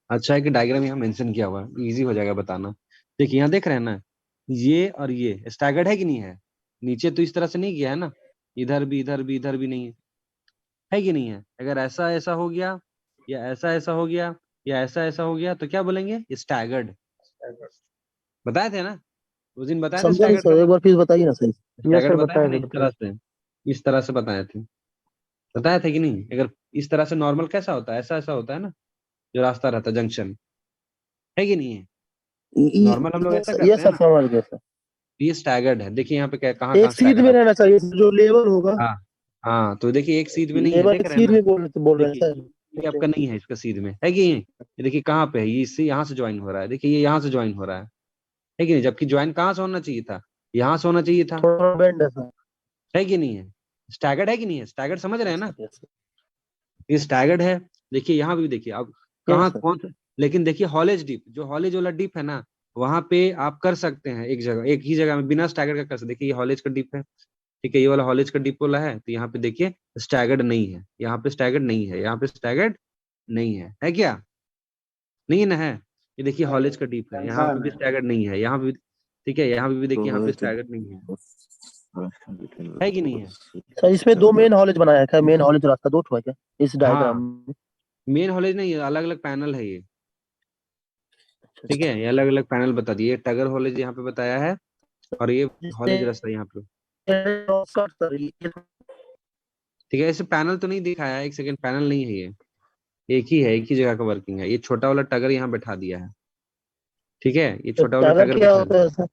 अच्छा है कि डायग्राम यहाँ मेंशन किया हुआ है, इजी हो जाएगा बताना। देखिए यहाँ देख रहे हैं ना, ये और ये स्टैगर्ड है कि नहीं है। नीचे तो इस तरह से नहीं किया है ना, इधर भी इधर भी इधर भी नहीं है कि नहीं है। अगर ऐसा ऐसा हो गया या ऐसा ऐसा हो गया या ऐसा ऐसा हो गया तो क्या बोलेंगे, स्टैगर्ड। बताए थे ना उस दिन, बताए थे समझा नहीं स्टैगर्ड का सर, एक बार मतलब। फिर बताइए ना सर। यस स्टैगर्ड सर, बताए थे बताया ना था इस तरह बताइए। से, इस तरह से बताए थे कि नहीं। अगर इस तरह से नॉर्मल कैसा होता है, ऐसा ऐसा होता है ना, जो रास्ता रहता है जंक्शन, है कि नहीं है। नॉर्मल हम लोग ऐसा ये करते हैं सब ना। समझ गए सर। ये स्टैगर्ड है। देखिए यहाँ पे कहाँ एक कहाँ सीध स्टैगर्ड में आता रहना चाहिए जो लेवल होगा। है। हाँ हाँ, तो देखिए एक सीध में नहीं है, लेवल देख रहे हैं सीध ना। में बोल रहे हैं देखिए सर। ये आपका नहीं है, इसका सीध में है कि नहीं? ये देखिए कहाँ पे है, ये इससे यहाँ से ज्वाइन हो रहा है। देखिए ये यहाँ से ज्वाइन हो रहा है कि नहीं, जबकि ज्वाइन कहाँ से होना चाहिए था, यहाँ से होना चाहिए था, थोड़ा बेंड है सर। है कि नहीं है। स्टैगर्ड है कि नहीं है, स्टैगर्ड समझ रहे हैं यस ना, सर, यस सर। ये स्टैगर्ड है। देखिए यहाँ भी देखिए अब यस कहाँ सर। कौन सा, लेकिन देखिए हॉलेज डिप, जो हॉलेज वाला डिप है ना, वहां पे आप कर सकते हैं एक जगह, एक ही जगह में बिना स्टैगर्ड का कर सकते। देखिए ये हॉलेज का डिप है, ठीक है, ये वाला हॉलेज का डिप वाला है, तो यहाँ पे देखिए स्टैगर्ड नहीं है, यहाँ पे स्टैगर्ड नहीं है, यहाँ पे स्टैगर्ड नहीं है क्या, नहीं है ना है। ये देखिए हॉलेज का डिप है, यहाँ पे टेंशन भी है। स्टैगर्ड नहीं है, यहाँ पे भी, ठीक है, यहाँ पे भी देखिए यहाँ पे स्टैगर्ड नहीं है कि नहीं है। सर इसमें दो मेन हॉलेज बनाया है क्या? मेन हॉलेज रास्ता दो ठो है क्या इस डायग्राम हाँ, में? मेन हॉलेज नहीं है, अलग अलग पैनल है ये, ठीक है, ये अलग अलग पैनल बता दिए। टगर हॉलेज यहाँ पे बताया है और ये हॉलेज जिसमें रास्ता यहाँ पे, ठीक है। ऐसे पैनल तो नहीं दिखाया है, एक सेकंड, पैनल नहीं है ये, एक ही है, एक ही जगह का वर्किंग है। ये छोटा वाला टगर यहाँ बैठा दिया है, ठीक है, ये छोटा वाला टावर टगर क्या बैठा होता है दिया। सर?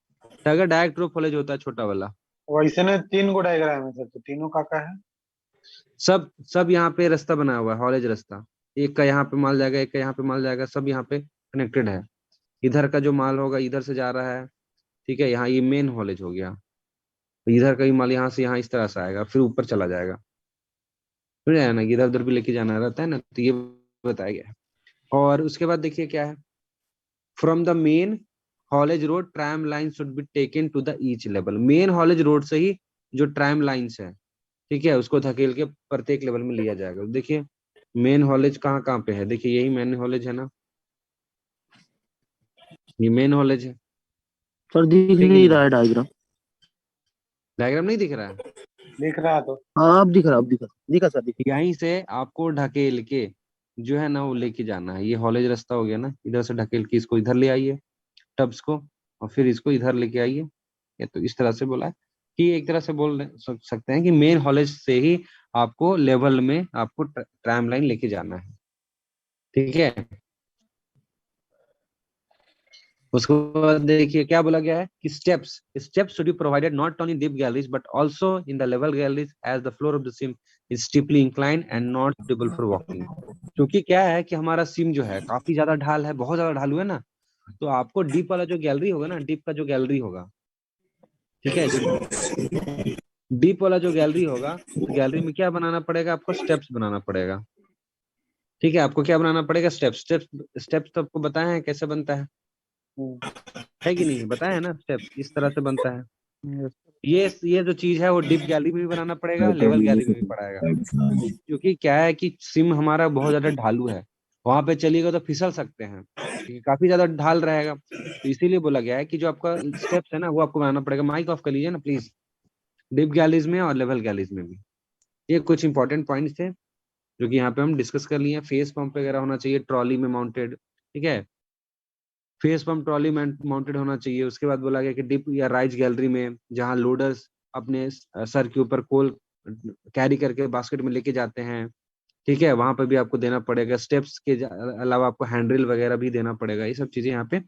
टगर डायरेक्ट रो कॉलेज होता है, छोटा वाला। वैसे ने 3 गो डायग्राम है सर, तो तीनों का है। सब सब यहाँ पे रास्ता बना हुआ है, हॉलेज रास्ता। एक का यहाँ पे माल जाएगा, एक का यहाँ पे माल जाएगा, सब यहाँ पे कनेक्टेड है। इधर का जो माल होगा इधर से जा रहा है, ठीक है, यहाँ ये मेन हॉलेज हो गया। तो इधर का ही माल यहाँ से यहाँ इस तरह से आएगा, फिर ऊपर चला जाएगा, समझ आया ना, इधर उधर भी लेके जाना रहता है ना, तो ये बताया गया है। और उसके बाद देखिए क्या है, from the main haulage road tram line should be taken to the each level. Main haulage road से ही जो ट्राम लाइन्स है, ठीक है, उसको धकेल के प्रत्येक लेवल में लिया जाएगा। देखिए मेन हॉलेज कहाँ कहाँ पे है, देखिए यही मेन हॉलेज है ना, ये मेन हॉलेज सर दिख है कि नहीं नहीं। रहा है डायग्राम। डायग्राम नहीं दिख रहा है। दिख रहा तो। हाँ अब दिख रहा, अब दिखा, दिखा सर दिखा। यहीं से आपको ढकेल के जो है ना वो लेके जाना है। ये हॉलेज रास्ता हो गया ना, इधर से ढकेल के इसको इधर ले आइए टब्स को, और फिर इसको इधर लेके आइए। ये तो इस तरह से बोला है कि एक तरह से सकते हैं कि मेन हॉलेज से ही आपको लेवल में आपको ट्राम लाइन लेके जाना है, ठीक है। उसके बाद देखिए क्या बोला गया है कि steps steps should be provided not only deep galleries but also in the level galleries as the floor of the seam is steeply inclined and not suitable for walking. क्योंकि क्या है कि हमारा सिम जो है काफी ज्यादा ढाल है, बहुत ज्यादा ढालू है ना, तो आपको डीप वाला जो गैलरी होगा ना, डीप का जो गैलरी होगा, ठीक है, जो डीप वाला जो गैलरी होगा, उस गैलरी में क्या बनाना पड़ेगा, आपको स्टेप्स बनाना पड़ेगा, ठीक है। आपको क्या बनाना पड़ेगा, स्टेप्स। स्टेप्स तो आपको बताया है कैसे बनता है कि नहीं, बताया है ना, स्टेप्स इस तरह से बनता है। ये जो चीज है वो डीप गैलरी में भी बनाना पड़ेगा, लेवल गैलरी में भी पड़ेगा। क्योंकि क्या है कि सिम हमारा बहुत ज्यादा ढालू है, वहां पे चलिएगा तो फिसल सकते हैं, क्योंकि काफी ज्यादा ढाल रहेगा। तो इसीलिए बोला गया है कि जो आपका स्टेप्स है ना वो आपको बनाना पड़ेगा। माइक ऑफ कर लीजिए ना प्लीज, डीप गैलरीज में और लेवल गैलरीज में भी। ये कुछ इंपॉर्टेंट पॉइंट्स थे जो कि यहाँ पे हम डिस्कस कर लिए हैं। फेस पंप वगैरह होना चाहिए ट्रॉली में माउंटेड, ठीक है, फेस पंप ट्रॉली माउंटेड होना चाहिए। उसके बाद बोला गया कि डिप या राइज गैलरी में जहाँ लोडर्स अपने सर के ऊपर कोल कैरी करके बास्केट में लेके जाते हैं, ठीक है, वहां पर भी आपको देना पड़ेगा। स्टेप्स के अलावा आपको हैंडरिल वगैरह भी देना पड़ेगा। ये सब चीजें यहाँ पे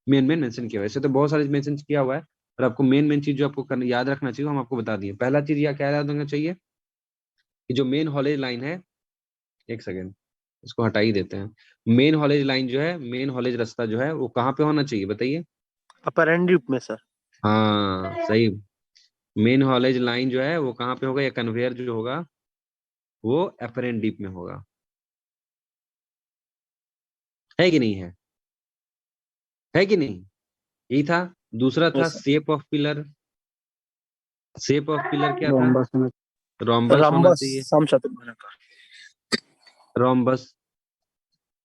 मेन मेंशन किया हुआ है। वैसे तो बहुत सारे मेंशन किया हुआ है, पर आपको मेन चीज जो आपको याद रखना चाहिए हम आपको बता दिए। पहला चीज या क्या याद रखना चाहिए कि जो मेन हॉलेज लाइन है, एक सेकेंड इसको हटा ही देते हैं। मेन हॉलेज लाइन जो है, मेन हॉलेज रास्ता जो है वो कहाँ पे होना चाहिए बताइए, अपरेंट ड्यूब में सर। हाँ सही। मेन हॉलेज लाइन जो है वो कहाँ पे होगा, या कन्वेयर जो होगा वो अपेरेंट डीप में होगा, है कि नहीं है कि नहीं? यही था। दूसरा था yes sir. Shape of pillar. Shape of pillar क्या था? रोम्बस में। रोम्बस होना रंबस चाहिए, समचतुर्भुज। रोम्बस।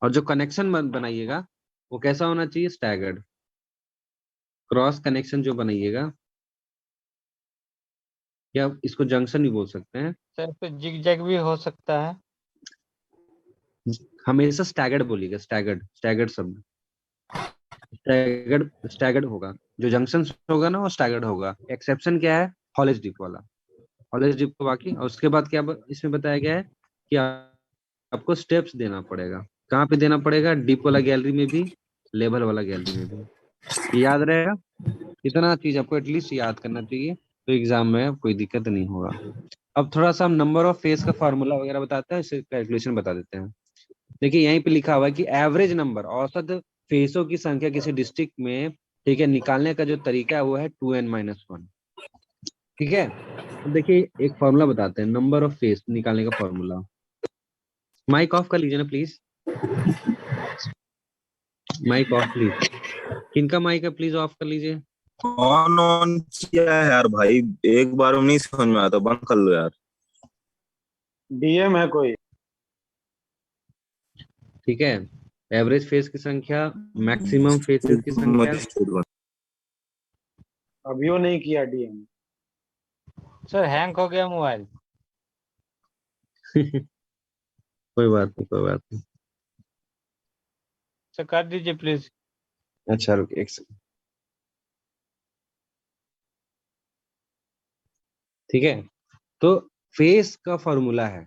और जो कनेक्शन बनाइएगा वो कैसा होना चाहिए? स्टैगर्ड। क्रॉस कनेक्शन जो बनाइएगा, या इसको जंक्शन भी बोल सकते हैं, सर पे जिग जैग भी हो सकता है। हमेशा स्टैगर्ड बोलिएगा, स्टैगर्ड, स्टैगर्ड शब्द, स्टैगर्ड, स्टैगर्ड होगा। जो जंक्शन होगा ना वो स्टैगर्ड होगा। एक्सेप्शन क्या है? हॉलेज डिप वाला, हॉलेज डिप को बाकी। और उसके बाद क्या इसमें बताया गया है कि आपको स्टेप्स देना पड़ेगा। कहाँ पे देना पड़ेगा? डीप वाला गैलरी में भी, लेवल वाला गैलरी में भी। ये याद रहेगा। इतना चीज आपको एटलीस्ट याद करना चाहिए, तो एग्जाम में कोई दिक्कत नहीं होगा। अब थोड़ा सा हम नंबर ऑफ फेज का फार्मूला वगैरह बताते हैं, इसे कैलकुलेशन बता देते हैं। देखिए यहीं पे लिखा हुआ है कि एवरेज नंबर, औसत फेसों की संख्या किसी डिस्ट्रिक्ट में, ठीक है, निकालने का जो तरीका है वो है 2n-1। ठीक है, अब देखिए एक फॉर्मूला बताते हैं नंबर ऑफ फेस निकालने का फॉर्मूला। माइक ऑफ कर लीजिए ना प्लीज, माइक ऑफ प्लीज। किनका माइक है प्लीज ऑफ कर लीजिए। ऑन ऑन किया है यार भाई, एक बार में नहीं समझ में आता, बंद कर लो यार। डीएम है कोई? ठीक है, एवरेज फेस की संख्या, मैक्सिमम फेसेस की संख्या। अभियो नहीं किया डीएम। सर हैंग हो गया मोबाइल। कोई बात नहीं, कोई बात नहीं। सर कर दीजिए प्लीज। अच्छा रुकिए एक सेकंड। ठीक है, तो फेस का फॉर्मूला है,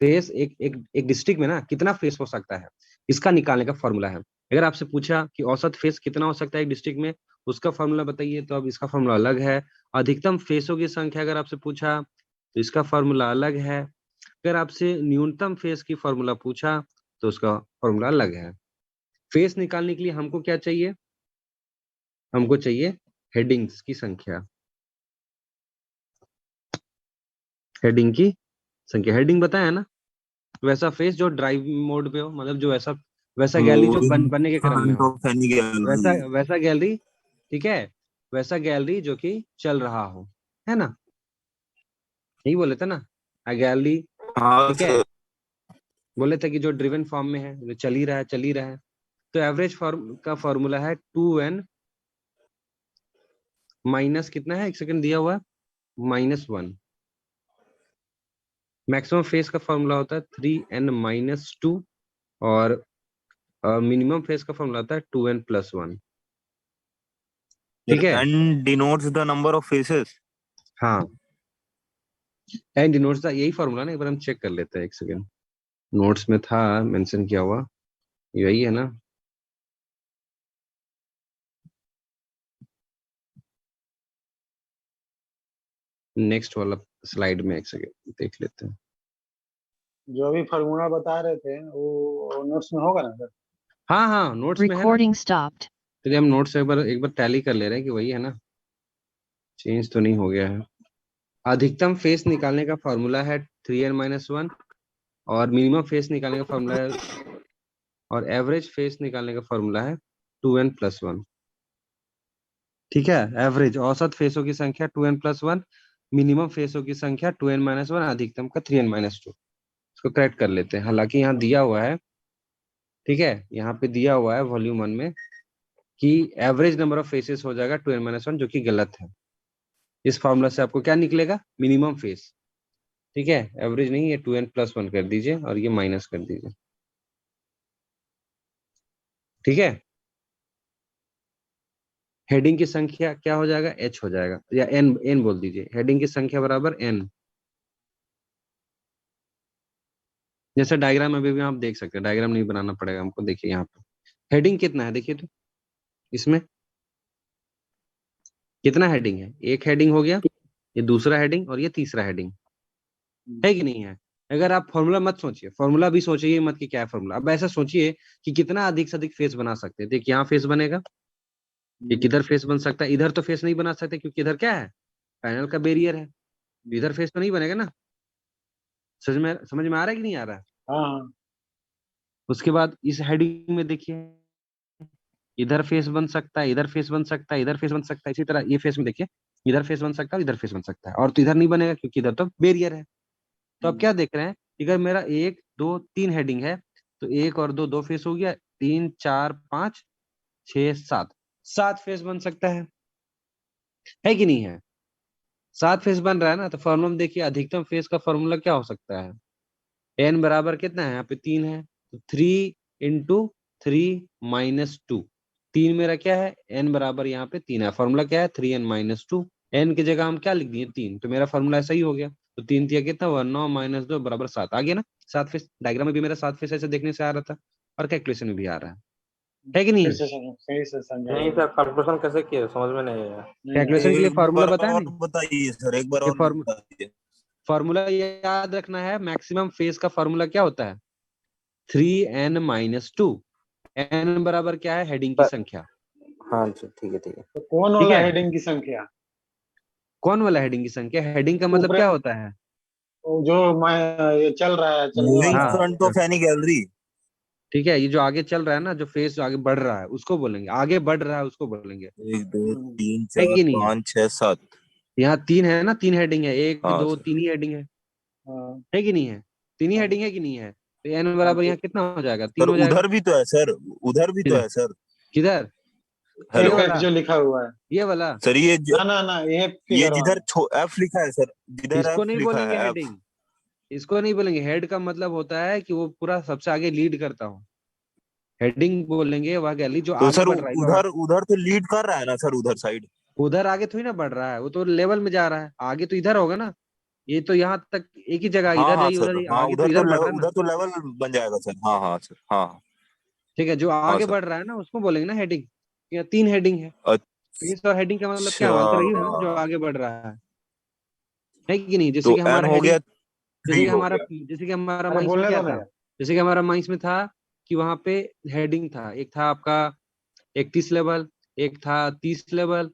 फेस एक एक एक डिस्ट्रिक्ट में ना कितना फेस हो सकता है, इसका निकालने का फॉर्मूला है। अगर आपसे पूछा कि औसत फेस कितना हो सकता है एक डिस्ट्रिक्ट में, उसका फॉर्मूला बताइए, तो अब इसका फॉर्मूला अलग है। अधिकतम फेसों की संख्या अगर आपसे पूछा तो इसका फॉर्मूला अलग है। अगर आपसे न्यूनतम फेस की फॉर्मूला पूछा तो उसका फॉर्मूला अलग है। फेस निकालने के लिए हमको क्या चाहिए? हमको चाहिए हेडिंग्स की संख्या, हेडिंग की संख्या। हेडिंग बताया ना, वैसा फेस जो ड्राइव मोड पे हो, मतलब जो वैसा वैसा गैलरी जो बनने के क्रम में हो, वैसा वैसा गैलरी। ठीक है, वैसा गैलरी जो कि चल रहा हो, है ना? यही बोले थे ना, गैलरी। हाँ ठीक है, बोले थे कि जो ड्रिवन फॉर्म में है, जो चल ही रहा है, चल ही रहा है। तो एवरेज फॉर्म का फॉर्मूला है 2n माइनस कितना है, एक सेकंड दिया हुआ है, -1। मैक्सिमम फेस का फॉर्मूला होता है 3n-2, और मिनिमम फेस का फॉर्मूला होता है 2n+1। ठीक है, n denotes the number of faces. हाँ, एंड डिनोट्स द, यही फॉर्मूला ना, एक बार हम चेक कर लेते हैं, एक सेकंड। नोट्स में था मेंशन किया हुआ, यही है ना? नेक्स्ट वाला स्लाइड में, एक सेकंड देख लेते हैं। जो भी फार्मूला बता रहे थे वो नोट्स में होगा ना सर? हाँ हाँ, नोट्स में है ना। Recording stopped. चलिए हम नोट्स एक बार टैली कर ले रहे हैं कि वही है ना, चेंज तो नहीं हो गया है। अधिकतम फेस निकालने का फॉर्मूला है 3n-1, और मिनिमम फेस निकालने का फॉर्मूला है, और एवरेज फेस निकालने का फॉर्मूला है 2n+1। ठीक है, एवरेज औसत फेसों की संख्या 2n+1, मिनिमम फेसों की संख्या 2n-1, अधिकतम का 3n-2। इसको करेक्ट कर लेते हैं। हालांकि यहाँ दिया हुआ है, ठीक है, यहाँ पे दिया हुआ है वॉल्यूम 1 में कि एवरेज नंबर ऑफ फेसेस हो जाएगा 2n-1, जो कि गलत है। इस फॉर्मूला से आपको क्या निकलेगा? Minimum face. ठीक है, एवरेज नहीं, ये 2n+1 कर दीजिए और ये माइनस कर दीजिए। ठीक है, हेडिंग की संख्या क्या हो जाएगा? h हो जाएगा, या n बोल दीजिए। हेडिंग की संख्या बराबर n। जैसे डायग्राम में भी आप देख सकते हैं, डायग्राम नहीं बनाना पड़ेगा हमको। देखिए यहाँ पे हेडिंग कितना है, देखिए तो इसमें कितना हेडिंग है? एक हेडिंग हो गया, ये दूसरा हेडिंग, और ये तीसरा हेडिंग, है कि नहीं है? अगर आप फॉर्मूला मत सोचिए, फॉर्मूला भी सोचिए मत कि क्या है फॉर्मूला, अब ऐसा सोचिए कि कितना अधिक से अधिक फेस बना सकते हैं। देखिए यहाँ फेस बनेगा, ये किधर फेस बन सकता है, इधर तो फेस नहीं बना सकते क्योंकि इधर क्या है, पैनल का बैरियर है, इधर फेस तो नहीं बनेगा ना। समझ में आ रहा है कि नहीं आ रहा है? हाँ उसके बाद इस हेडिंग में देखिए, इधर फेस बन सकता है, इधर फेस बन सकता है, इधर फेस बन सकता है, इसी तरह ये फेस में देखिए, इधर फेस बन सकता है, इधर फेस बन सकता है, और तो इधर नहीं बनेगा क्योंकि इधर तो बैरियर है। तो अब क्या देख रहे हैं, अगर मेरा 1 2 3 हेडिंग है तो 1 और 2 2 फेस हो गया, 3 4 5 6 7 फेस बन सकता है कि नहीं है? 7 फेस बन रहा है ना। तो फॉर्मूला में देखिए, अधिकतम फेस का फॉर्मूला क्या हो सकता है, n बराबर कितना है, यहाँ पे 3 है, तो 3 इंटू 3 माइनस 2, 3 मेरा क्या है, n बराबर यहाँ पे 3 है, फॉर्मूला क्या है 3n माइनस 2, n की जगह हम क्या लिख दिए 3, तो मेरा फॉर्मूला सही हो गया। तो 3 दिया कितना हुआ, 9 माइनस 2 बराबर 7 आ गया ना। 7 फेस डायग्राम में भी मेरा 7 फेस ऐसे देखने से आ रहा था, और कैलकुलेशन में भी आ रहा है कि नहीं? सही से समझा। नहीं सर, कैलकुलेशन कैसे किए समझ में नहीं आया। कैलकुलेशन के लिए एक फॉर्मूला बार बताया और नहीं, बताइए सर, एक बार ये और बताइए। फॉर्मूला याद रखना है, मैक्सिमम फेस का फॉर्मूला क्या होता है, 3n माइनस 2, n बराबर क्या है, हेडिंग की संख्या। हाँ सर ठीक है ठीक है। तो कौन ठीक वाला है, हेडिंग की संख्या? कौन वाला हेडिंग की संख्या, हेडिंग का मतलब ऊपर क्या होता है? जो मैं ये चल रहा है, चलने मूविंग वाला है। Front of any gallery. ठीक है, ये जो आगे चल रहा है ना, जो फेस जो आगे बढ़ रहा है उसको बोलेंगे, आगे बढ़ रहा है उसको बोलेंगे, 1 2 3 है 4 कि नहीं है? 5 6 7। यहाँ 3 है ना, 3 हेडिंग है, 1 हाँ 2 सर। 3 ही हेडिंग हाँ है कि नहीं है? 3 ही हाँ हेडिंग है कि नहीं है? तो n हाँ, बराबर यहाँ कितना हो जाएगा, सर 3 हो जाएगा। उधर भी तो है सर, उधर भी तो किधर है सर। किधर? ये हेलो एक वाला, जो लिखा हुआ है। ये वाला, सर, ना ना ना, ये ये किधर जिधर वाला? एफ लिखा है सर, जिधर इसको एफ नहीं लिखा बोलेंगे है एफ। हेडिंग, इसको नहीं बोलेंगे। हेड का मतलब होता है कि वो पूरा सबसे आगे लीड करता हो, हेडिंग बोलेंगे वह गैलरी जो तो आगे सर बढ़ रहा है, जो उधर उधर तो लीड कर रहा है ना सर, उधर साइड। उधर आगे थोड़ी ना बढ़ रहा है, वो तो लेवल में जा रहा है, आगे तो इधर होगा ना। ये तो यहाँ तक एक ही जगह, हाँ इधर हाँ जाइए उधर सर, जाइए, हाँ आगे तो इधर बढ़ रहा है ना। उधर तो लेवल बन जाएगा सर। हाँ हाँ सर, हाँ हाँ। ठीक है, जो हाँ आगे सर। बढ़ रहा है ना उसको बोलेंगे ना हेडिंग। या 3 हेडिंग है, फेस और हेडिंग का मतलब क्या अच्छा, हुआ, अंतर ये है ना, जो आगे बढ़ रहा है कि नहीं? जैसे तो कि एन हमारा हो हेडिंग, गया, 3 हो गया। जैसे कि हमारा अरे माइंस में बोलने क्या दो ना था, यार। जैसे कि हमारा माइंस में था कि वहां पे हेडिंग था, एक था आपका 31 लेवल, एक था 30 लेवल,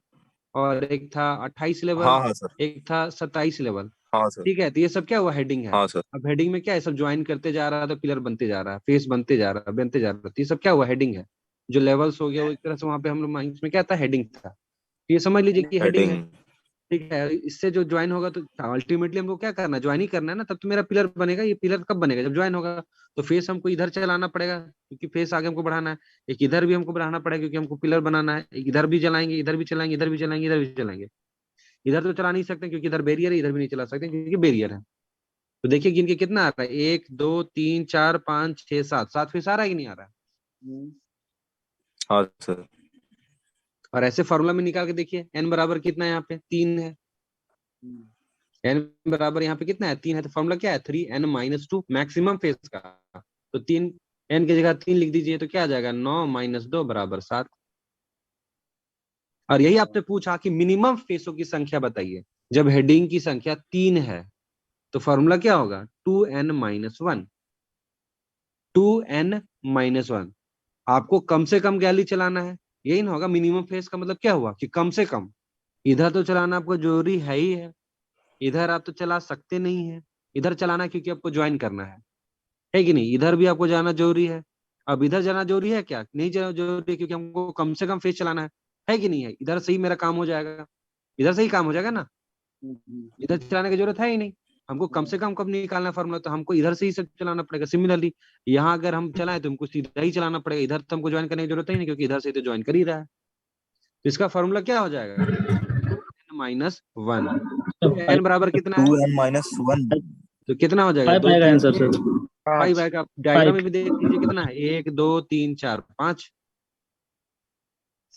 और एक था 28 लेवल, हाँ हाँ सर। एक था 27 लेवल। हाँ सर। ठीक है, तो ये सब क्या हुआ, हेडिंग है। हाँ सर। अब हेडिंग में क्या है, सब ज्वाइन करते जा रहा है तो पिलर बनते जा रहा है, फेस बनते जा रहा है, बनते जा रहा है, तो ये सब क्या हुआ, हेडिंग है। जो लेवल्स हो गया वो एक तरह से वहां पे हम लोग माइंस में क्या था, हेडिंग था, तो ये समझ लीजिए कि हेडिंग है। हेडिंग। ठीक है, इससे जो ज्वाइन होगा तो अल्टीमेटली हमको क्या करना है, ज्वाइन ही करना है ना, तब तो मेरा पिलर बनेगा। ये पिलर कब बनेगा, जब ज्वाइन होगा। तो फेस हमको इधर चलाना पड़ेगा क्योंकि फेस आगे हमको बढ़ाना है, एक इधर भी हमको बढ़ाना पड़ेगा क्योंकि हमको पिलर बनाना है, एक इधर भी चलाएंगे, इधर भी चलाएंगे, इधर भी चलाएंगे, इधर भी चलाएंगे। इधर तो चला नहीं सकते क्योंकि इधर बैरियर है, इधर भी नहीं चला सकते क्योंकि बैरियर है। तो देखिए गिन के कितना आ रहा है, 1 2 3 4 5 6 7, 7 फेस आ रहा है कि नहीं आ रहा है? हाँ सर। और ऐसे फॉर्मूला में निकाल के देखिए, n बराबर कितना है, यहाँ पे 3 है, n बराबर यहाँ पे कितना है, 3 है, तो फॉर्मूला क्या है, 3n माइनस 2, मैक्सिमम फेस का। तो 3, n की जगह 3 लिख दीजिए तो क्या आ जाएगा, 9 माइनस 2 बराबर 7। और यही आपने पूछा कि मिनिमम फेसों की संख्या बताइए, जब हेडिंग की संख्या 3 है तो फॉर्मूला क्या होगा, 2n माइनस 1, 2n माइनस 1। आपको कम से कम गैली चलाना है, यही ना होगा। मिनिमम फेस का मतलब क्या हुआ कि कम से कम, इधर तो चलाना आपको जरूरी है ही है, इधर आप तो चला सकते नहीं है, इधर चलाना है क्योंकि आपको ज्वाइन करना है कि नहीं? इधर भी आपको जाना जरूरी है। अब इधर जाना जरूरी है क्या, नहीं जाना जरूरी है क्योंकि हमको कम से कम फेस चलाना है कि नहीं है? इधर से ही मेरा काम हो जाएगा, इधर से ही काम हो जाएगा ना, इधर चलाने की जरूरत है ही नहीं। हमको कम से कम कब निकालना फॉर्मूला, तो हमको इधर से ही सब चलाना पड़ेगा। सिमिलरली यहाँ अगर हम चलाएं तो हमको सीधा ही चलाना पड़ेगा, इधर तो हमको ज्वाइन करने की जरूरत ही नहीं क्योंकि इधर से तो ज्वाइन कर ही रहा है। तो इसका फॉर्मूला क्या हो जाएगा, माइनस 1। तो n बराबर कितना है, 2n माइनस 1। तो कितना हो जाएगा, 5 आएगा आंसर सर। 5 आएगा। आप डायग्राम में भी देख लीजिए कितना है, 1 2 3 4 5,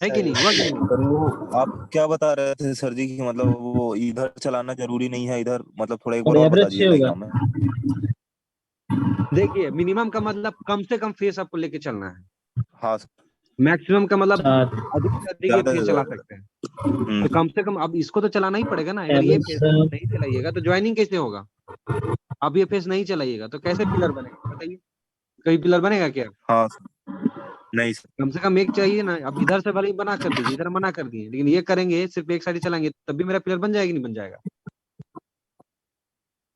है कि नहीं, हुआ कि नहीं? पर वो आप क्या बता रहे थे सर जी की, मतलब वो इधर चलाना जरूरी नहीं है, इधर मतलब थोड़ा एक बार और और बता एवरेज दीजिए 6 होगा। डायग्राम में। देखिए मिनिमम का मतलब कम से कम फेस आपको लेके चलना है, हाँ सर। मैक्सिमम का मतलब 7 अधिक से अधिक ये ज्यादा से फेस चला ज्यादा। सकते हैं। तो कम से कम अब इसको तो चलाना ही पड़ेगा ना, अगर ये एवरेज फेस 7 नहीं चलाइएगा तो ज्वाइनिंग कैसे होगा? अब ये फेस नहीं चलाइएगा तो कैसे पिलर बनेगा बताइए, कहीं पिलर बनेगा क्या? हाँ सर, नहीं सर। कम से कम एक चाहिए ना। अब इधर से भले ही बना कर दीजिए, इधर मना कर दिए, लेकिन ये करेंगे सिर्फ एक साइड चलाएंगे तब भी मेरा पिलर बन जाएगा नहीं बन जाएगा?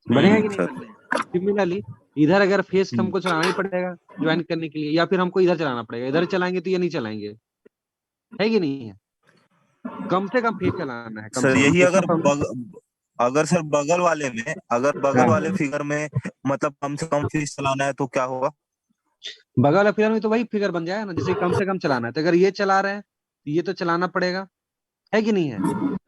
बनेगा कि नहीं सर। बनेगा? सिमिलरली इधर अगर फेस हम्म, हमको चलाना ही पड़ेगा ज्वाइन करने के लिए, या फिर हमको इधर चलाना पड़ेगा, इधर चलाएंगे तो ये नहीं चलाएंगे, है कि नहीं है? कम से कम फेस चलाना है, कम सर से कम यही इसका अगर सर बगल वाले में, अगर बगल वाले हाँ, फिगर में मतलब कम से कम फीस चलाना है तो क्या होगा? बगल वाला फिगर में तो वही फिगर बन जाएगा ना, जैसे कम से कम चलाना है तो अगर ये चला रहे हैं तो ये तो चलाना पड़ेगा, है कि नहीं है?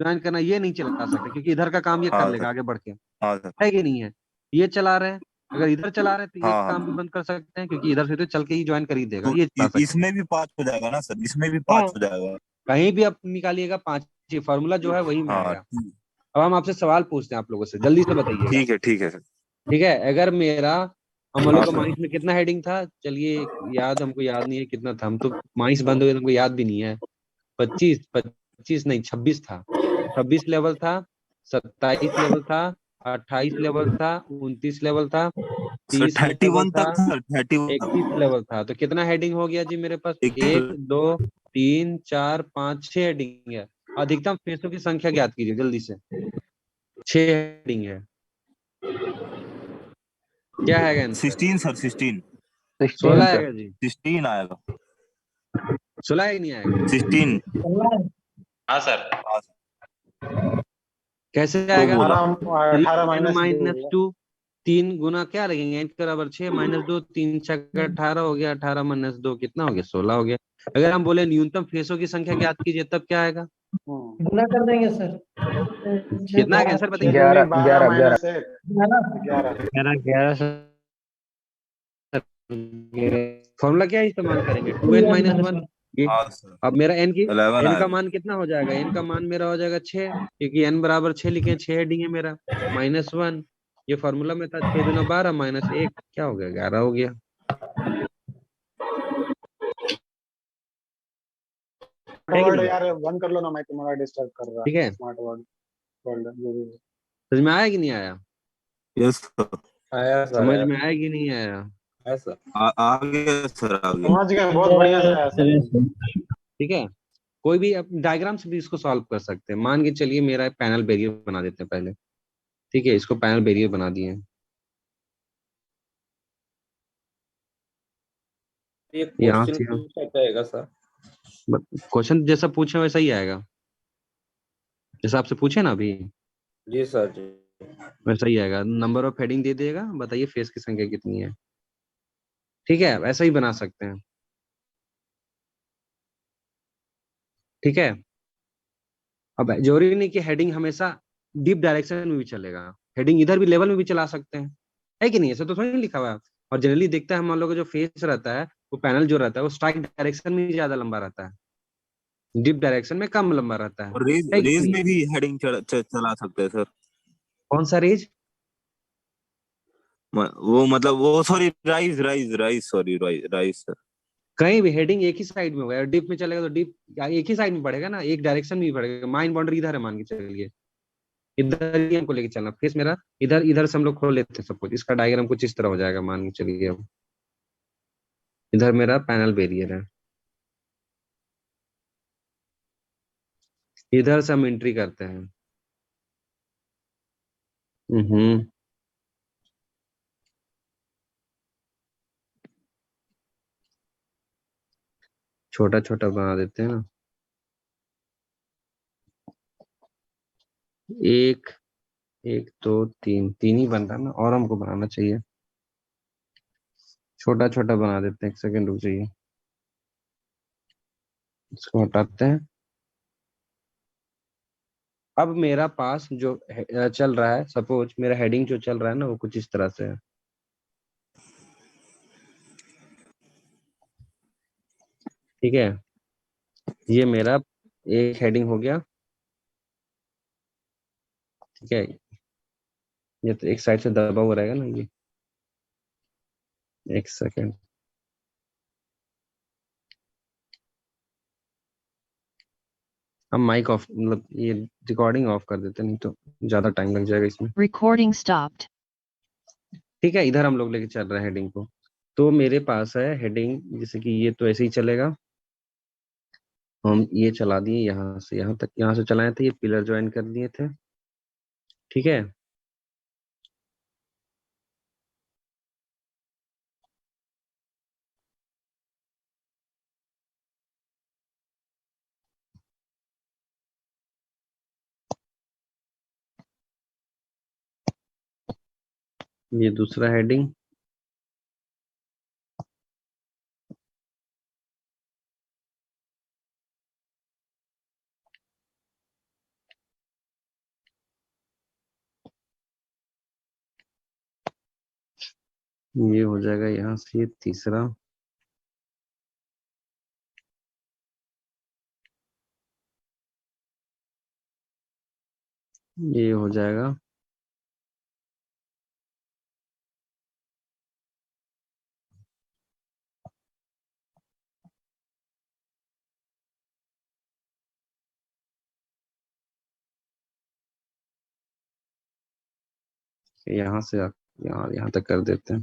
ज्वाइन करना ये नहीं चला सकते क्योंकि इधर का काम ये कर हाँ लेगा सर। आगे बढ़ के, हाँ सर। है कि नहीं है? ये चला रहे हैं, अगर इधर चला रहे हैं तो ये हाँ काम भी हाँ, बंद कर सकते हैं क्योंकि इधर से तो चल के ही ज्वाइन कर ही देगा, तो ये चला सकते इसमें भी 5 हो जाएगा ना सर, इसमें भी हैं। 5 हाँ, हो जाएगा। कहीं भी आप निकालिएगा 5 ही फॉर्मूला जो है वही में हाँ आएगा। अब हम आपसे सवाल पूछते हैं आप लोगों से, जल्दी से बताइएगा। ठीक है सर। ठीक है, अगर मेरा हम लोग हाँ का सर। माइंस में कितना हेडिंग था, चलिए याद हमको याद नहीं है कितना था, हम तो माइंस बंद हो गए तो हमको याद भी नहीं है। 25 नहीं 26 था, 26 लेवल था, 27 लेवल था, 28 लेवल था, 29 लेवल था, सर 30 लेवल 31 था, तक था सर, 31 तक। 31 लेवल था। तो कितना हेडिंग हो गया जी मेरे पास? 1 21। 2 3 4 5 6 हेडिंग है। अधिकतम फेसों की संख्या ज्ञात कीजिए जल्दी से। 6 हेडिंग है, क्या है आंसर? 16 सर, 16। 16 आएगा जी? 16 आएगा। 16 ही नहीं आएगा? 16। हाँ सर। हाँ सर, कैसे तो आएगा? बोला। 18 एन माइनस माइनस 2। 2, 3 गुना क्या लगेंगे? एन के बराबर 6 माइनस 2, 3 छक्का 18 हो गया, 18 माइनस 2 कितना हो गया? 16 हो गया। अगर हम बोले न्यूनतम फेसों की संख्या ज्ञात कीजिए तब क्या आएगा? गुना कर देंगे सर। कितना आएगा आंसर बताइए? 12 माइनस 1 11। 11 11 सर। फॉर्मूला क्या इस्तेमाल करेंगे? 2n minus 1। ये हाँ सर, अब मेरा n 11 का आएगा। मान कितना हो जाएगा? n का मान मेरा हो जाएगा 6, क्योंकि n बराबर 6 लिखे, 6 हेडिंग है मेरा, -1। ये फॉर्मूला में था 6 दूना 12 माइनस 1 क्या हो गया? 11 हो गया। है कि वर्ड नहीं? यार बंद कर लो ना, मैं तुम्हारा डिस्टर्ब कर रहा ठीक है। है, स्मार्ट वर्ड वर्ड जो भी है। समझ में आया कि नहीं आया? Yes sir. आया सर, समझ आया। में आया कि नहीं आया? आया सर। आ गया सर, आ गया। समझ गए, बहुत बढ़िया से आया सर। ठीक है, कोई भी डायग्राम से भी इसको सॉल्व कर सकते हैं। मान के चलिए मेरा पैनल बैरियर बना देते हैं पहले। ठीक है, इसको पैनल बैरियर बना दिए। ये यहाँ क्वेश्चन से पूछा जाएगा सर। क्वेश्चन जैसा पूछे वैसा ही आएगा, जैसा आपसे पूछे ना अभी जी सर जी। वैसा ही आएगा। नंबर ऑफ हेडिंग दे देगा, बताइए फेस की संख्या कितनी है। ठीक है, वैसा ही बना सकते हैं। ठीक है, अब जरूरी नहीं कि हेडिंग हमेशा डीप डायरेक्शन में भी चलेगा, हेडिंग इधर भी लेवल में भी चला सकते हैं, है कि नहीं? ऐसा तो थोड़ी नहीं लिखा हुआ है। और जनरली देखते हैं हम लोग का जो फेस रहता है, वो पैनल जो रहता है वो स्ट्राइक डायरेक्शन में ही ज्यादा लंबा रहता है, डीप डायरेक्शन में कम लंबा रहता और रेज है कि रेज नहीं? में भी हेडिंग चला सकते हैं सर। कौन सा रेज? वो मतलब वो sorry, rise rise rise sorry, rise sir. कहीं भी हेडिंग एक ही साइड में होगा, डीप में चलेगा तो डीप एक ही साइड में बढ़ेगा ना, एक डायरेक्शन में ही बढ़ेगा। माइन बाउंड्री इधर है मान के चलिए, इधर ही हमको लेके चलना, फेस मेरा इधर, इधर से हम लोग खोल लेते हैं सब कुछ। इसका डायग्राम कुछ इस तरह हो जाएगा मान के चलिए। अब इधर मेरा पैनल बैरियर है, इधर से हम एंट्री करते हैं। हम्म, छोटा छोटा बना देते हैं ना। एक, एक दो तीन, तीन ही बन रहा है ना, और हमको बनाना चाहिए। छोटा छोटा बना देते हैं, एक सेकंड रुक जाइए, इसको हटाते हैं। अब मेरा पास जो चल रहा है, सपोज मेरा हेडिंग जो चल रहा है ना वो कुछ इस तरह से है। ठीक है, ये मेरा एक हेडिंग हो गया। ठीक है, ये तो एक साइड से दबा हुआ रहेगा ना ये, एक सेकंड। हम माइक ऑफ, मतलब ये रिकॉर्डिंग ऑफ कर देते, नहीं तो ज्यादा टाइम लग जाएगा इसमें। Recording stopped. ठीक है, इधर हम लोग लेके चल रहे हैं हेडिंग को। तो मेरे पास है हेडिंग, जैसे कि ये तो ऐसे ही चलेगा, हम ये चला दिए यहाँ से यहाँ तक, यहाँ से चलाए थे, ये पिलर ज्वाइन कर दिए थे। ठीक है, ये दूसरा हेडिंग, ये हो जाएगा यहाँ से ये तीसरा, ये हो जाएगा यहाँ से यहाँ यहाँ तक कर देते हैं।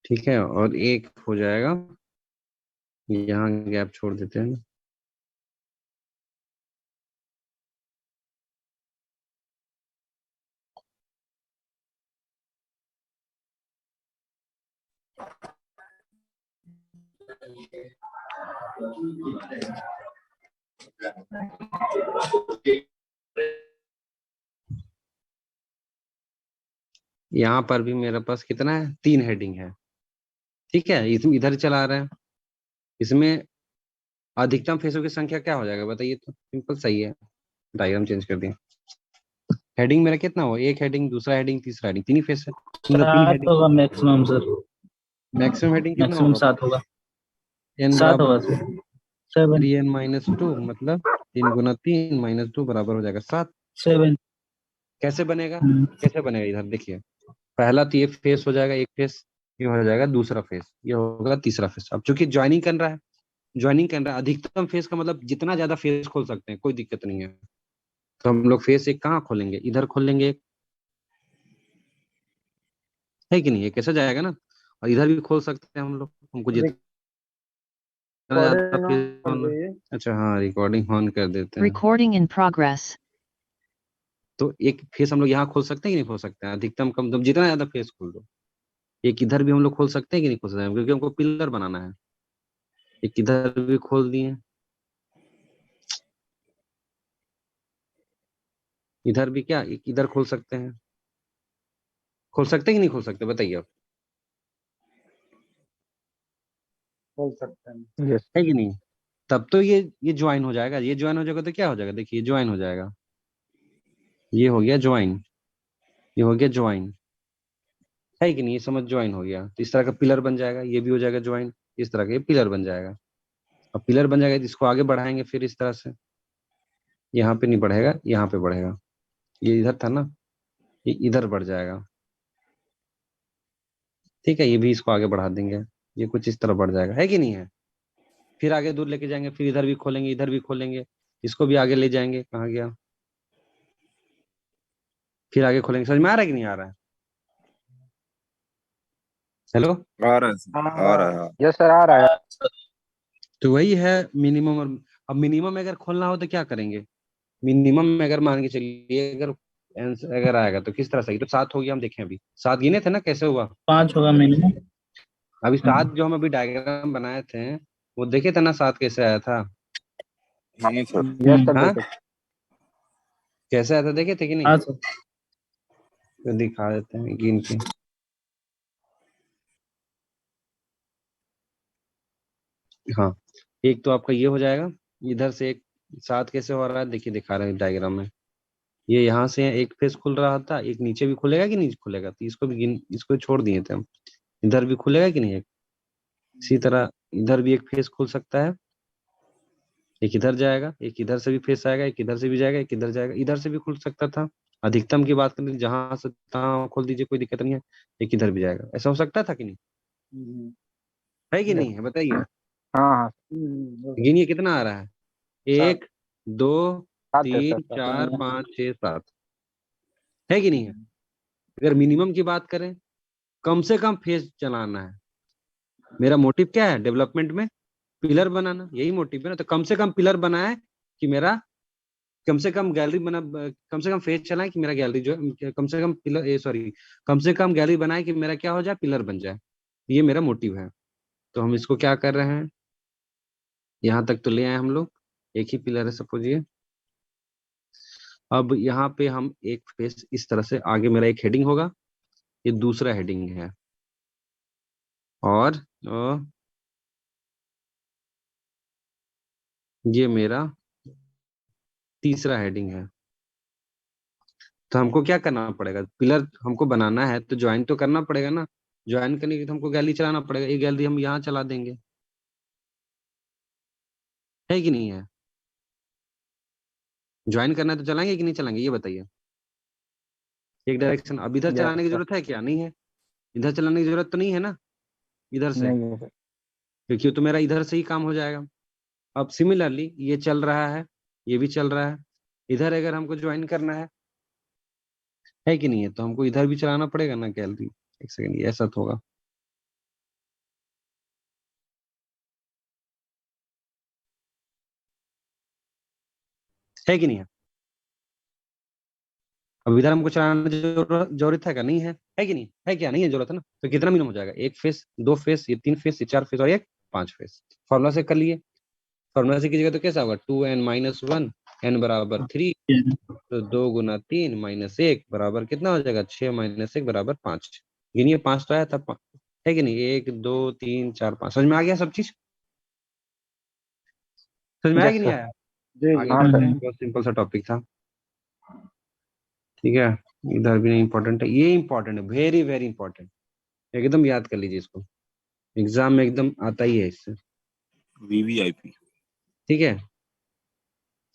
ठीक है, और एक हो जाएगा, यहाँ गैप छोड़ देते हैं। यहाँ पर भी मेरे पास कितना है, 3 हेडिंग है। ठीक है, इसमें इधर चला रहे हैं, इसमें अधिकतम फेसों की संख्या क्या हो जाएगा बताइए, तो सिंपल सही है, डायग्राम चेंज कर दिया। हेडिंग मेरा कितना हो, एक हेडिंग, दूसरा हेडिंग, तीसरा हेडिंग, 3 ही फेस है, मतलब 3 7 हेडिंग। होगा मैक्सिमम सर, मैक्सिमम हेडिंग कितना मैक्सिमम होगा, 7 होगा, n 7 बराबर होगा सर, 7 3n माइनस 2, मतलब 3 गुना 3 माइनस 2 बराबर हो जाएगा 7। 7। कैसे बनेगा, कैसे बनेगा, इधर देखिए, पहला तो ये फेस हो जाएगा, एक फेस, ये हो जाएगा दूसरा फेस, ये होगा तीसरा फेस। अब चूंकि ज्वाइनिंग कर रहा है, ज्वाइनिंग कर रहा है, अधिकतम फेस का मतलब जितना ज्यादा फेस खोल सकते हैं, कोई दिक्कत नहीं है। तो हम लोग फेस एक कहाँ खोलेंगे, इधर खोलेंगे एक, है कि नहीं, ये कैसे जाएगा ना, और इधर भी खोल सकते हैं हम लोग, हमको जितना ज्यादा रिकॉर्डिंग फेस कर होना। दीजिए। अच्छा हाँ, रिकॉर्डिंग ऑन कर देते हैं। Recording in progress. तो एक फेस हम लोग यहाँ खोल सकते हैं कि नहीं खोल सकते हैं, अधिकतम कम तो जितना ज्यादा फेस खोल दो। एक इधर भी हम लोग खोल सकते हैं कि नहीं खोल सकते हैं, क्योंकि हमको पिलर बनाना है। एक इधर भी खोल दिए, इधर भी क्या, एक इधर खोल सकते हैं, खोल सकते हैं कि नहीं खोल सकते बताइए आप, बोल सकते हैं। है कि नहीं। तब तो ये ज्वाइन हो जाएगा, ये ज्वाइन हो जाएगा तो क्या हो जाएगा, देखिए ज्वाइन हो जाएगा, ये हो गया ज्वाइन, ये हो गया ज्वाइन, है कि नहीं, ये समझ ज्वाइन हो गया। तो इस तरह का पिलर बन जाएगा, ये भी हो जाएगा ज्वाइन, इस तरह का ये पिलर बन जाएगा। अब पिलर बन जाएगा तो इसको आगे बढ़ाएंगे फिर इस तरह से, यहाँ पे नहीं बढ़ेगा, यहाँ पे बढ़ेगा, ये इधर था ना, ये इधर बढ़ जाएगा। ठीक है, ये भी इसको आगे बढ़ा देंगे, ये कुछ इस तरह बढ़ जाएगा, है कि नहीं है। फिर आगे दूर लेके जाएंगे, फिर इधर भी खोलेंगे, इधर भी खोलेंगे, इसको भी आगे ले जाएंगे, कहाँ गया, फिर आगे खोलेंगे। समझ में आ रहा है कि नहीं आ रहा है, हेलो। आ रहा है सर, आ रहा है। यस सर, आ रहा है। तो वही है मिनिमम, और अब मिनिमम में अगर खोलना हो तो क्या करेंगे, मिनिमम में अगर मान के चलिए, अगर आंसर अगर आएगा तो किस तरह से, तो 7 हो गया, हम देखें अभी 7 गिने थे ना, कैसे हुआ, 5 होगा मिनिमम। अभी 7 जो हम अभी डायग्राम बनाए थे, वो देखे थे ना 7 कैसे आया था। हाँ सर। यस सर, हाँ, देखो। कैसे आया था देखे थे कि नहीं, हाँ सर। तो दिखा देते हैं गिन के। हाँ, एक तो आपका ये हो जाएगा, इधर से एक 7 कैसे हो रहा है, देखिए दिखा रहे हैं डायग्राम में, ये यहाँ से एक फेस खुल रहा था, एक नीचे भी खुलेगा कि नहीं खुलेगा, तो इसको भी गिन, इसको भी छोड़ दिए थे हम, इधर भी खुलेगा कि नहीं, एक इसी तरह इधर भी एक फेस खुल सकता है, एक इधर जाएगा, एक इधर से भी फेस आएगा, एक इधर से भी जाएगा, एक इधर जाएगा, इधर से भी खुल सकता था। अधिकतम की बात करें, जहां से तहां खोल दीजिए, कोई दिक्कत नहीं है, एक इधर भी जाएगा, ऐसा हो सकता था कि नहीं, है कि नहीं है बताइए। हाँ हाँ, गिनिए कितना आ रहा है, 1 2 7 है 3 सर। 4 5 6 7, है कि नहीं है? अगर मिनिमम की बात करें, कम से कम फेज चलाना है। मेरा मोटिव क्या है? डेवलपमेंट में पिलर बनाना, यही मोटिव है ना। तो कम से कम पिलर बनाए कि मेरा कम से कम गैलरी बना, कम से कम फेज चलाए कि मेरा गैलरी जो कम से कम पिलर सॉरी कम से कम गैलरी बनाए कि मेरा क्या हो जाए, पिलर बन जाए। ये मेरा मोटिव है। तो हम इसको क्या कर रहे हैं, यहाँ तक तो ले आए हम लोग, एक ही पिलर है सपोज ये। अब यहाँ पे हम एक फेस इस तरह से, आगे मेरा एक हेडिंग होगा, ये दूसरा हेडिंग है, और ये मेरा तीसरा हेडिंग है। तो हमको क्या करना पड़ेगा? पिलर हमको बनाना है तो ज्वाइन तो करना पड़ेगा ना। ज्वाइन करने के लिए तो हमको गैलरी चलाना पड़ेगा। ये गैलरी हम यहाँ चला देंगे, है कि नहीं है? ज्वाइन करना है तो चलाएंगे कि नहीं चलाएंगे, ये बताइए। एक डायरेक्शन। अब इधर चलाने की जरूरत है क्या? नहीं है। इधर चलाने की जरूरत तो नहीं है ना, इधर से, नहीं है सर। क्योंकि तो मेरा इधर से ही काम हो जाएगा। अब सिमिलरली ये चल रहा है, ये भी चल रहा है। इधर अगर हमको ज्वाइन करना है कि नहीं है, तो हमको इधर भी चलाना पड़ेगा ना गैलरी। एक सेकंड, ये ऐसा तो होगा। है कि नहीं है? अब इधर हमको चलाने की जरूरत है क्या? नहीं है कि नहीं है? क्या नहीं है जरूरत है ना? तो कितना मिनिमम हो जाएगा? एक फेस, दो फेस, ये तीन फेस, ये चार फेस, और एक पांच फेस। फॉर्मूला से कर लिए। फॉर्मूला से कीजिएगा तो कैसा होगा? 2n-1, n बराबर 3, तो 2 गुना 3 माइनस 1 बराबर कितना हो जाएगा? 6 माइनस 1 बराबर 5। गिनिए, 5 तो आया था, है कि नहीं? 1 2 3 4 5। समझ में आ गया सब चीज? समझ में आया यस कि नहीं सर। आया? जी आगे जी। हाँ बढ़ते सर। हैं, बहुत सिंपल सा टॉपिक था। ठीक है, इधर भी नहीं इंपॉर्टेंट है, ये इंपॉर्टेंट है, वेरी वेरी इंपॉर्टेंट। एकदम याद कर लीजिए इसको, एग्जाम में एकदम आता ही है इससे। वीवीआईपी। ठीक है,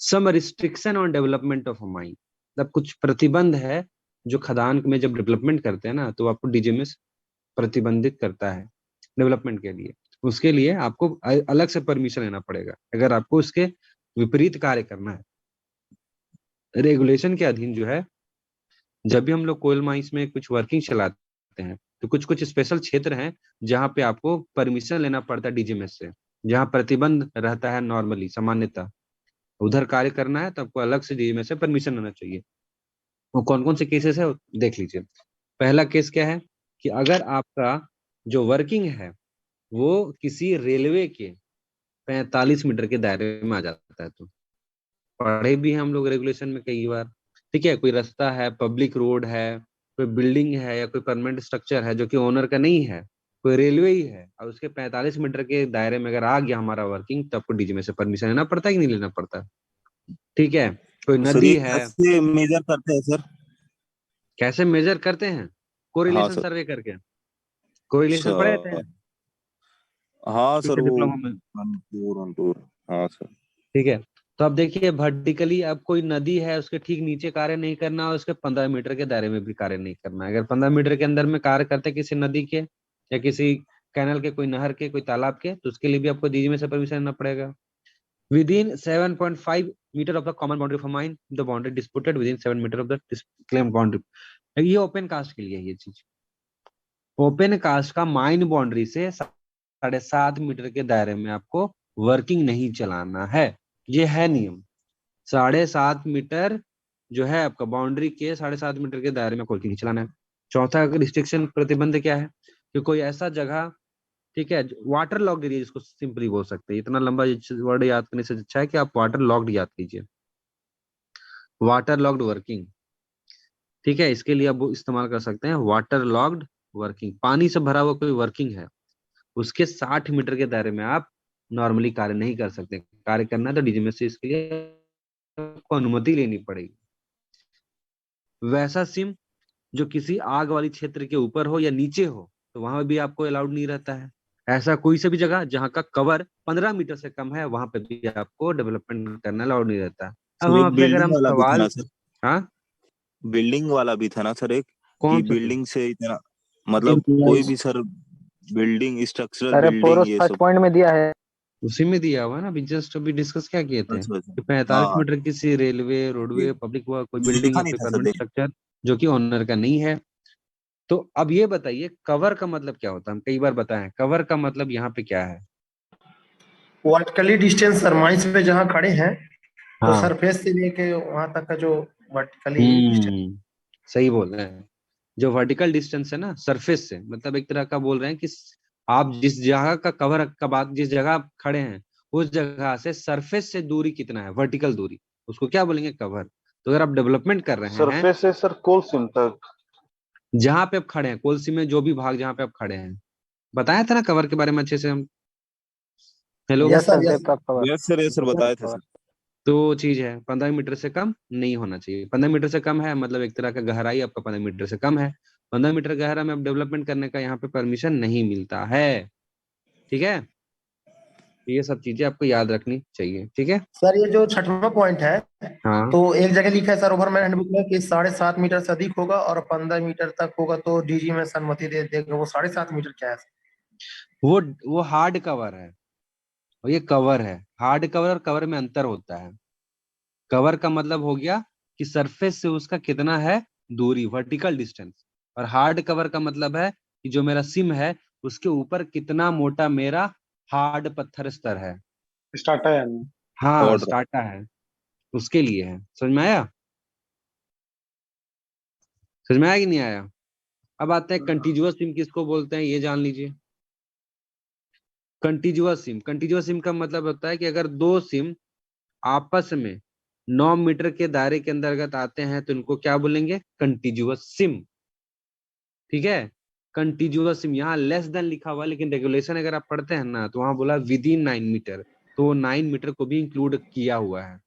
some restriction on development of mine, मतलब कुछ प्रतिबंध है जो खदान में जब डेवलपमेंट करते हैं ना, तो आपको डीजीएमएस प्रतिबंधित करता है डेवलपमेंट के लिए। उसके लिए आपको अलग से परमिशन लेना पड़ेगा अगर आपको उसके विपरीत कार्य करना है। रेगुलेशन के अधीन जो है, जब भी हम लोग कोयल माइंस में कुछ वर्किंग चलाते हैं, तो कुछ कुछ स्पेशल क्षेत्र हैं जहाँ पे आपको परमिशन लेना पड़ता है डीजीएमएस से, जहाँ प्रतिबंध रहता है नॉर्मली सामान्यतः। उधर कार्य करना है तो आपको अलग से डीजीएमएस से परमिशन लेना चाहिए। वो कौन कौन से केसेस है देख लीजिए। पहला केस क्या है कि अगर आपका जो वर्किंग है वो किसी रेलवे के 45 मीटर के दायरे में आ जाता है, तो पढ़े भी हैं हम लोग रेगुलेशन में कई बार। ठीक है, कोई रास्ता है, पब्लिक रोड है, कोई बिल्डिंग है, या कोई परमानेंट स्ट्रक्चर है जो कि ओनर का नहीं है, कोई रेलवे ही है, और उसके 45 मीटर के दायरे में अगर आ गया हमारा वर्किंग, तो आपको डीजीएमएस से परमिशन लेना पड़ता है कि नहीं लेना पड़ता? ठीक है, कोई सर ये नदी है। कैसे मेजर करते हैं सर? कैसे मेजर करते हैं? हाँ कोरिलेशन सर। सर्वे करके। कोरिलेशन पढ़े थे? सर हाँ सर, वो डिप्लोमा में। कंटूर हाँ सर। ठीक है, तो अब देखिए वर्टिकली, अब कोई नदी है उसके ठीक नीचे कार्य नहीं करना, और उसके 15 मीटर के दायरे में भी कार्य नहीं करना। अगर 15 मीटर के अंदर में कार्य करते किसी नदी के या किसी कैनल के, कोई नहर के, कोई तालाब के, तो उसके लिए भी आपको डीजी में से परमिशन लेना पड़ेगा। Within 7.5 metre of the common boundary of mine, the boundary disputed within 7 metre of the claim boundary. ये ओपन कास्ट के लिए है ये चीज। ओपन कास्ट का माइन बाउंड्री से 7.5 मीटर के दायरे में आपको वर्किंग नहीं चलाना है, ये है नियम। 7.5 मीटर जो है आपका बाउंड्री के 7.5 मीटर के दायरे में कोई नहीं चलाना है। चौथा रिस्ट्रिक्शन प्रतिबंध क्या है कि कोई ऐसा जगह, ठीक है, वाटर लॉक्ड एरिया जिसको सिंपली बोल सकते हैं। इतना लंबा वर्ड याद करने से अच्छा है कि आप वाटर लॉक्ड याद कीजिए, वाटर लॉक्ड वर्किंग। ठीक है, इसके लिए आप इस्तेमाल कर सकते हैं वाटर लॉक्ड वर्किंग। पानी से भरा हुआ कोई वर्किंग है, उसके 60 मीटर के दायरे में आप नॉर्मली कार्य नहीं कर सकते। कार्य करना है तो डीजीएमएस से इसके लिए आपको अनुमति लेनी पड़ेगी। वैसा सिम जो किसी आग वाली क्षेत्र के ऊपर हो या नीचे हो, तो वहां भी आपको अलाउड नहीं रहता है। ऐसा कोई सा भी जगह जहां का कवर 15 मीटर से कम है, वहां पे भी आपको डेवलपमेंट करना अलाउड नहीं रहता है। अब सर हम एक आपसे अगर बिल्डिंग हम वाला भी था ना सवाल, सर? हाँ बिल्डिंग वाला भी था ना सर एक, कौन कि सा चीज? बिल्डिंग से इतना, मतलब कोई भी सर, बिल्डिंग, स्ट्रक्चरल अरे बिल्डिंग, पोरस ये फर्स्ट सब। पॉइंट में दिया है। उसी में दिया हुआ है ना। अभी जस्ट अभी डिस्कस क्या किए थे अच्छा अच्छा। कि 45 हाँ मीटर किसी रेलवे, जी। रोडवे, पब्लिक हुआ, कोई ये बिल्डिंग लिखा या नहीं कोई था सर परमानेंट देख। स्ट्रक्चर जो कि ओनर का नहीं है। तो अब ये बताइए कवर का मतलब क्या होता है, हम कई बार बताएं कवर का मतलब यहाँ पे क्या है। वर्टिकली डिस्टेंस सरमाइस पे जहाँ खड़े हैं तो हाँ, सरफेस से लेके वहां तक का जो वर्टिकली डिस्टेंस। सही बोल रहे हैं। जो वर्टिकल डिस्टेंस है ना सरफेस से, मतलब एक तरह का बोल रहे हैं कि आप जिस जगह का कवर का बात, जिस जगह आप खड़े हैं उस जगह से सरफेस से दूरी कितना है, वर्टिकल दूरी, उसको क्या बोलेंगे, कवर। तो अगर आप डेवलपमेंट कर रहे हैं, सरफेस से सर कोल सिम तक। जहां पे आप खड़े हैं कोलसी में जो भी भाग जहां पे आप खड़े हैं, बताया था ना कवर के बारे में अच्छे से हम। Hello. Yes sir yes. Yes sir बताए थे सर। तो चीज है 15 मीटर से कम नहीं होना चाहिए। 15 मीटर से कम है मतलब एक तरह का गहराई आपका 15 मीटर से कम है। 15 मीटर गहरा में अब डेवलपमेंट करने का यहाँ पे परमिशन नहीं मिलता है। ठीक है, ये सब चीजें आपको याद रखनी चाहिए। ठीक है। सर ये जो छठवां पॉइंट है, हाँ, तो एक जगह लिखा है सर ओवरमैन हैंडबुक में कि 7.5 मीटर से अधिक होगा और 15 मीटर तक होगा तो डीजी में अनुमति दे देगा। वो 7.5 मीटर क्या है? वो वो हार्ड कवर है और ये कवर है। हार्ड कवर और कवर में अंतर होता है। कवर का मतलब हो गया कि सरफेस से उसका कितना है दूरी, वर्टिकल डिस्टेंस। और हार्ड कवर का मतलब है कि जो मेरा सिम है उसके ऊपर कितना मोटा मेरा हार्ड पत्थर स्तर है। स्टार्टर यानी। हाँ, ऑर्डर। स्टार्टा है, उसके लिए है। समझ में आया? समझ में आया कि नहीं आया? अब आते हैं कंटीन्यूअस सिम किसको बोलते हैं, ये जान लीजिए। कंटीन्यूअस सिम का मतलब होता है कि अगर दो सिम आपस में 9 मीटर के दायरे के अंतर्गत आते हैं तो इनको क्या बोलेंगे, कंटीन्यूअस सिम। ठीक है। कंटीन्यूअस सिम, यहाँ लेस देन लिखा हुआ है लेकिन रेगुलेशन अगर आप पढ़ते हैं ना तो वहां बोला विद इन 9 मीटर, तो 9 मीटर को भी इंक्लूड किया हुआ है।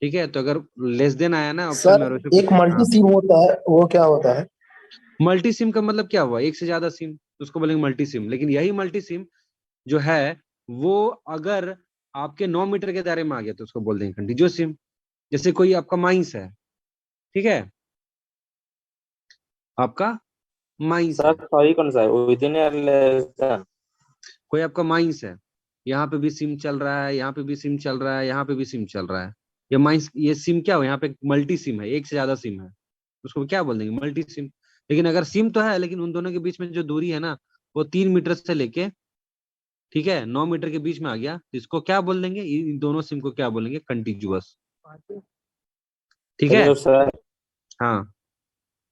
ठीक है, तो अगर लेस देन आया ना ऑप्शन में सर और वैसे एक कुछ, मल्टी हाँ। सिम होता है, वो क्या होता है? मल्टी सिम का मतलब क्या हुआ, एक से ज्यादा सिम, तो उसको बोलेंगे मल्टी सिम। लेकिन यही मल्टी सिम जो है वो अगर आपके 9 मीटर के दायरे में आ गया तो उसको बोल देंगे कंटीन्यूअस सिम। जैसे कोई आपका माइंस है, ठीक है, आपका माइंस सर है, सही कौन सा है, विद इन या लेस देन? कोई आपका माइंस है, यहाँ पे भी सिम चल रहा है, यहाँ पे भी सिम चल रहा है, यहाँ पे भी सिम चल रहा है। ये माइंस, ये सिम क्या हो, यहाँ पे मल्टी सिम है, एक से ज्यादा सिम है, उसको क्या बोल देंगे, मल्टी सिम। लेकिन अगर सिम तो है लेकिन उन दोनों के बीच में जो दूरी है ना वो 3 मीटर से लेके, ठीक है, 9 मीटर के बीच में आ गया तो इसको क्या बोल देंगे, इन दोनों सिम को क्या बोलेंगे, कंटिन्यूअस। ठीक है। चलिए सर। हाँ,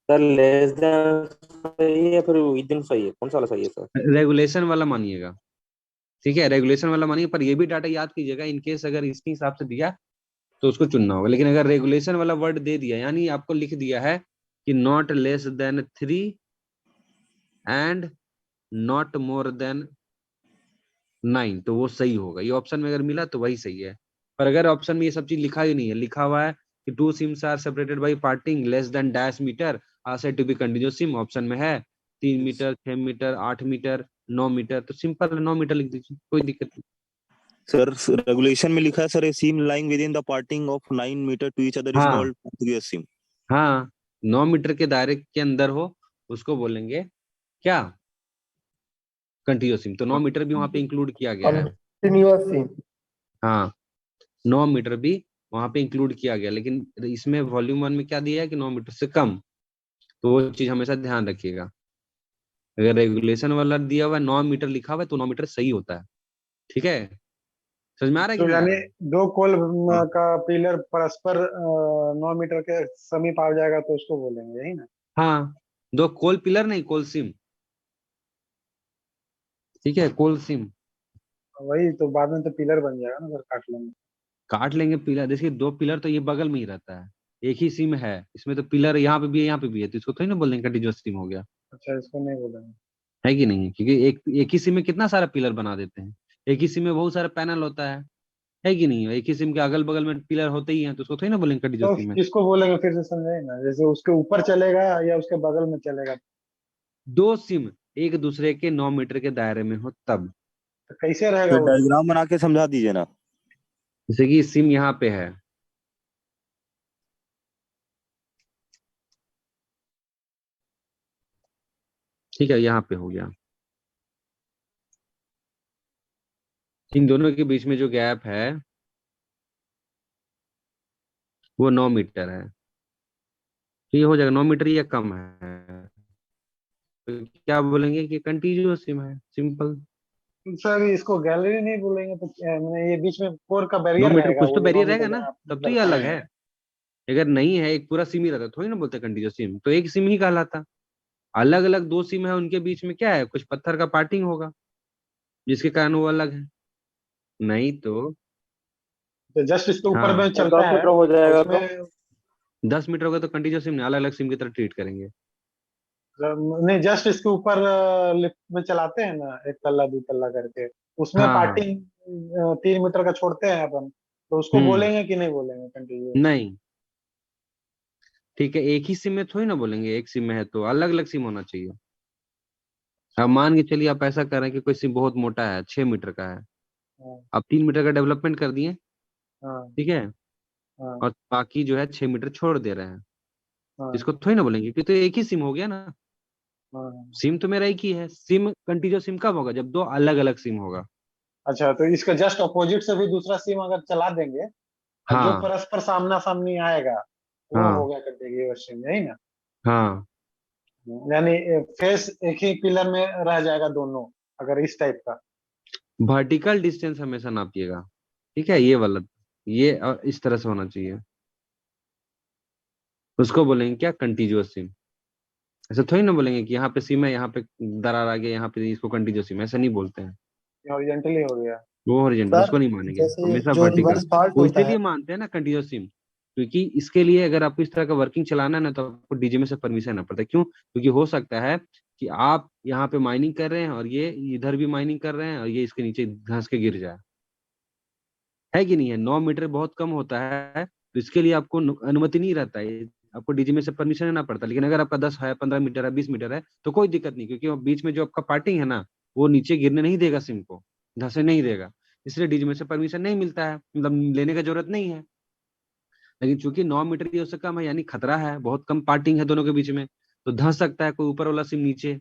सर लेस देन सही है फिर विद इन सही है, कौन सा वाला सही है सर? रेगुलेशन वाला मानिएगा। ठीक है, रेगुलेशन वाला मानिए, पर ये भी डाटा याद कीजिएगा, इन केस अगर इसके हिसाब से दिया तो उसको चुनना होगा। लेकिन अगर रेगुलेशन वाला वर्ड दे दिया यानी आपको लिख दिया है कि not less than 3 and not more than 9, तो वो सही होगा। ये ऑप्शन में अगर मिला तो वही सही है। पर अगर ऑप्शन में ये सब चीज लिखा ही नहीं है, लिखा हुआ है कि two seams are separated by parting less than dash metre are said to be continuous seam, option में है 3 मीटर, 6 मीटर, 8 मीटर, 9 मीटर, तो सिंपल 9 मीटर लिख दीजिए, कोई दिक्कत नहीं। सर रेगुलेशन में लिखा है sir, a seam lying within the parting of 9 metre to each other is हाँ, कॉल्ड कंटीन्यूअस सिम। हाँ, 9 मीटर के दायरे के अंदर हो उसको बोलेंगे क्या, कंटिन्यूअस सिम। तो 9 मीटर भी वहां पे इंक्लूड किया गया है। Continuous SIM. हाँ, 9 मीटर भी वहां पे इंक्लूड किया गया, लेकिन इसमें वॉल्यूम 1 में क्या दिया है कि 9 मीटर से कम। तो वो चीज हमेशा ध्यान रखिएगा। अगर रेगुलेशन वाला दिया हुआ है 9 मीटर लिखा हुआ है तो 9 मीटर सही होता है। ठीक है, समझ में आ रहा है कि तो नहीं आ यानी रहा है? दो कोल हाँ, का पिलर परस्पर 9 मीटर के समीप आ जाएगा तो उसको बोलेंगे, यही ना? हाँ, दो कोल पिलर नहीं, कोल सिम। ठीक है, कोल सिम। वही तो बाद में तो पिलर बन जाएगा ना सर, काट लेंगे। काट लेंगे पिलर, देखिए दो पिलर तो ये बगल में ही रहता है, एक ही सिम है इसमें, तो पिलर यहाँ पे भी है यहाँ पे भी है, तो इसको थोड़ी ना बोल देंगे कंटीन्यूअस सिम हो गया। अच्छा, इसको नहीं बोलेंगे। है कि नहीं, क्योंकि एक ही सिम में कितना सारा पिलर बना देते हैं, एक ही सिम में बहुत सारा पैनल होता है कि नहीं, एक ही सिम के अगल बगल में पिलर होते ही हैं, तो उसको थोड़ी ना बोलेंगे कंटीन्यूअस तो सिम है। किसको बोलेंगे फिर से समझाइए ना, जैसे उसके ऊपर चलेगा या उसके बगल में चलेगा? दो सिम एक दूसरे के 9 मीटर के दायरे में हो तब। तो कैसे रहेगा फिर वो? डायग्राम बना के समझा दीजिए ना। जैसे कि सिम यहाँ पे है, ठीक है, यहाँ पे हो गया, इन दोनों के बीच में जो गैप है वो 9 मीटर है। तो ये हो जाएगा 9 मीटर या कम है, तो क्या बोलेंगे कि कंटीन्यूअस सिम है, सिंपल। सर इसको गैलरी नहीं बोलेंगे तो मैंने ये बीच में कोर का 9 बैरियर मीटर रहेगा, कुछ वो तो जो 9 बैरियर मीटर रहेगा ना, जहाँ तब तो ये दर्शाए अलग हैं। है। अगर नहीं है, एक पूरा सिम ही रहता, थोड़ी ना बोलते कंटीन्यूअस सिम, तो एक सिम ही कहलाता। अलग अलग दो सिम है, उनके बीच में क्या है, कुछ पत्थर का पार्टिंग होगा जिसके कारण वो अलग है, नहीं तो। तो जस्ट इसके ऊपर में हाँ, और चलता 10 है मीटर हो तो जाएगा तो उसमें 10 मीटर होगा तो कंटीन्यूअस सिम नहीं, अलग अलग सिम की तरह ट्रीट करेंगे। नहीं, जस्ट इसके ऊपर लिफ्ट में चलाते हैं ना, एक तल्ला दो तल्ला करके, उसमें हाँ हाँ। पार्टिंग 3 मीटर का छोड़ते हैं अपन, तो उसको हम्म। बोलेंगे कि नहीं बोलेंगे कंटिन्यूअस? नहीं, ठीक है, एक ही सिम में थोड़ी ना बोलेंगे, एक सिम में है तो अलग अलग सिम होना चाहिए। अब मान के चलिए आप ऐसा कर रहे हैं कि कोई सिम बहुत मोटा है, 6 मीटर का है, हाँ आप 3 मीटर का डेवलपमेंट कर दिए, हाँ ठीक है, हाँ और बाकी जो है 6 मीटर छोड़ दे रहे हैं, हाँ इसको थोड़ी ना बोलेंगे कि तो एक ही सिम हो गया ना। हाँ। सिम तो मेरा एक ही है, सिम कंटीन्यूअस सिम कब होगा, जब दो अलग अलग सिम होगा। अच्छा, तो इसका जस्ट अपोजिट से भी दूसरा सिम अगर चला देंगे, और जो हाँ परस्पर सामना सामनी आएगा वो हो हाँ गया कंटिन्यूअस सिम, यही ना? हाँ। यानी फेस एक ही पिलर में रह जाएगा दोनों, अगर इस टाइप का। वर्टिकल डिस्टेंस हमेशा नापिएगा, ठीक है, ये वाला, ये इस तरह से होना चाहिए, उसको बोलेंगे क्या, कंटीन्यूअस सिम। ऐसे थोड़ी ना बोलेंगे कि यहाँ पे सिम है, यहाँ पे दरार आ गया, यहाँ पे इसको कंटीन्यूअस सिम, ऐसा नहीं बोलते हैं। हॉरिजॉन्टली हो गया। वो हॉरिजॉन्टल, सर उसको नहीं मानेंगे, जैसे हमेशा जो वर्टिकल। रिवर्स फॉल्ट वो होता है। इसीलिए मानते हैं ना कंटीन्यूअस सिम, क्योंकि इसके लिए अगर आपको इस तरह का वर्किंग चलाना है ना, तो आपको डीजीएमए से परमिशन लेना पड़ता है। क्यों? क्योंकि हो सकता है कि आप यहाँ पे माइनिंग कर रहे हैं और ये इधर भी माइनिंग कर रहे हैं और ये इसके नीचे धंस के गिर जाए, है कि नहीं है। 9 मीटर बहुत कम होता है, तो इसके लिए आपको अनुमति नहीं रहता है, आपको डीजीएमए से परमिशन लेना पड़ता है। लेकिन अगर आपका 10 है, 15 मीटर है, 20 मीटर है, तो कोई दिक्कत नहीं, क्योंकि वो बीच में जो आपका पार्टिंग है ना, वो नीचे गिरने नहीं देगा, सिम को धंसे नहीं देगा, इसलिए डीजीएमए से परमिशन नहीं मिलता है, मतलब लेने का जरूरत नहीं है। लेकिन चूंकि 9 मीटर की उससे कम है, यानी खतरा है, बहुत कम पार्टिंग है दोनों के बीच में, तो धंस सकता है कोई ऊपर वाला सिम नीचे,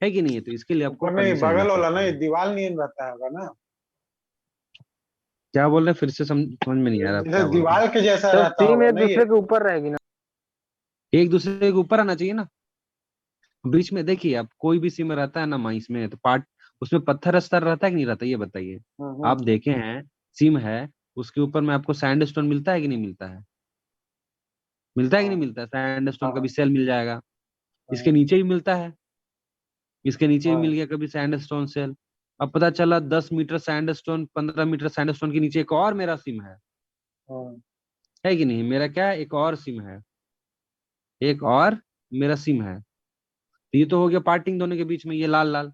है कि नहीं है, तो इसके लिए आपको ऊपर नहीं, परमिशन लेना बगल वाला पड़ता नहीं, है। दीवार नहीं रहता होगा ना? क्या बोल रहे हैं, फिर से समझ में नहीं आ रहा आप जैसे क्या बोल रहे हैं। दीवार के जैसा सर रहता सिम होगा एक नहीं दूसरे है? के ऊपर रहेगी ना। एक दूसरे के ऊपर आना चाहिए ना, बीच में देखिए, आप कोई भी सिम रहता है ना माइंस में, तो पार्ट उसमें पत्थर अस्तर रहता है कि नहीं रहता, ये बताइए। आप हम्म। देखे हैं, सिम है, उसके ऊपर में आपको सैंडस्टोन मिलता है कि नहीं मिलता है, मिलता है कि नहीं हाँ मिलता है, सैंडस्टोन हाँ कभी सेल मिल जाएगा, इसके हाँ नीचे भी मिलता है, इसके नीचे भी मिल हाँ गया कभी सैंडस्टोन सेल। अब पता चला 10 मीटर सैंडस्टोन, 15 मीटर सैंडस्टोन के नीचे एक और मेरा सिम हाँ है कि नहीं, मेरा क्या है, एक और सिम है, एक और मेरा सिम है, तो ये तो हो गया पार्टिंग दोनों के बीच में, ये लाल लाल,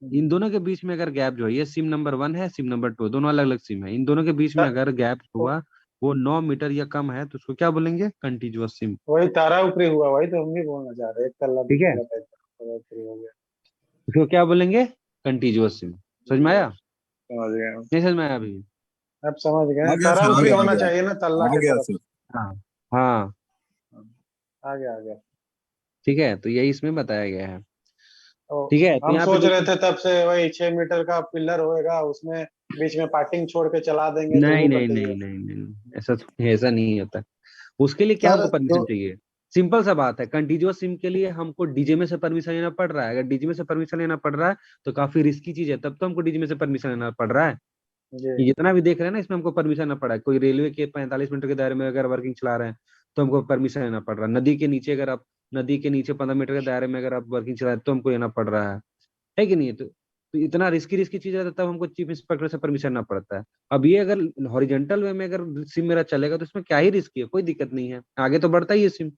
इन दोनों के बीच में अगर गैप जो है, ये सिम नंबर 1 है, सिम नंबर 2, दोनों अलग अलग सिम है, इन दोनों के बीच में ता- अगर गैप हुआ वो 9 मीटर या कम है, तो उसको क्या बोलेंगे, कंटीन्यूअस सिम। वही तारा ऊपरी हुआ, वही तो हम भी बोलना चाह रहे हैं, एक तल्ला दो ठीक है, तल्ला टाइप का तारा ऊपरी हो गया। उसको क्या बोलेंगे, कंटीन्यूअस सिम। समझ में आया, समझ गया, नहीं समझ में आया अभी? अब समझ आ गए, गया तारा सर, आ ऊपरी गया, आ होना गया, चाहिए ना तल्ला आ के गया तरफ। सर। हाँ हाँ। आ गया आ गया। ठीक है, तो यही इसमें बताया गया है। तो ठीक है, तो हम यहाँ पे सोच रहे देखिए, थे तब से वही 6 मीटर का पिलर होएगा, उसमें बीच में पार्टिंग छोड़ के चला देंगे तो नहीं वो नहीं नहीं कंटिन्यूअस। नहीं नहीं, ऐसा नहीं होता। उसके लिए क्या सर हमको जो परमिशन चाहिए, सिंपल सा बात है, कंटीन्यूअस सिम के लिए हमको डीजीएमए से परमिशन लेना पड़ रहा है। अगर डीजीएमए से परमिशन लेना पड़ रहा है तो काफी रिस्की चीज है, तब तो हमको डीजीएमए से परमिशन लेना पड़ रहा है। जी। ये जितना भी देख रहे हैं ना, इसमें हमको परमिशन लेना पड़ा है। कोई रेलवे के 45 मीटर के दायरे में अगर वर्किंग चला रहे हैं तो हमको परमिशन लेना पड़ रहा है। नदी के नीचे अगर आप, नदी के नीचे 15 मीटर के दायरे में अगर आप वर्किंग चला रहे हैं तो हमको लेना पड़ रहा है कि नहीं? तो इतना रिस्की रिस्की चीज है, तब हमको चीफ इंस्पेक्टर से परमिशन लेना पड़ता है। अब ये अगर हॉरिजेंटल वे में अगर सिम मेरा चलेगा तो इसमें क्या ही रिस्की है, कोई दिक्कत नहीं है, आगे तो बढ़ता ही है सिम।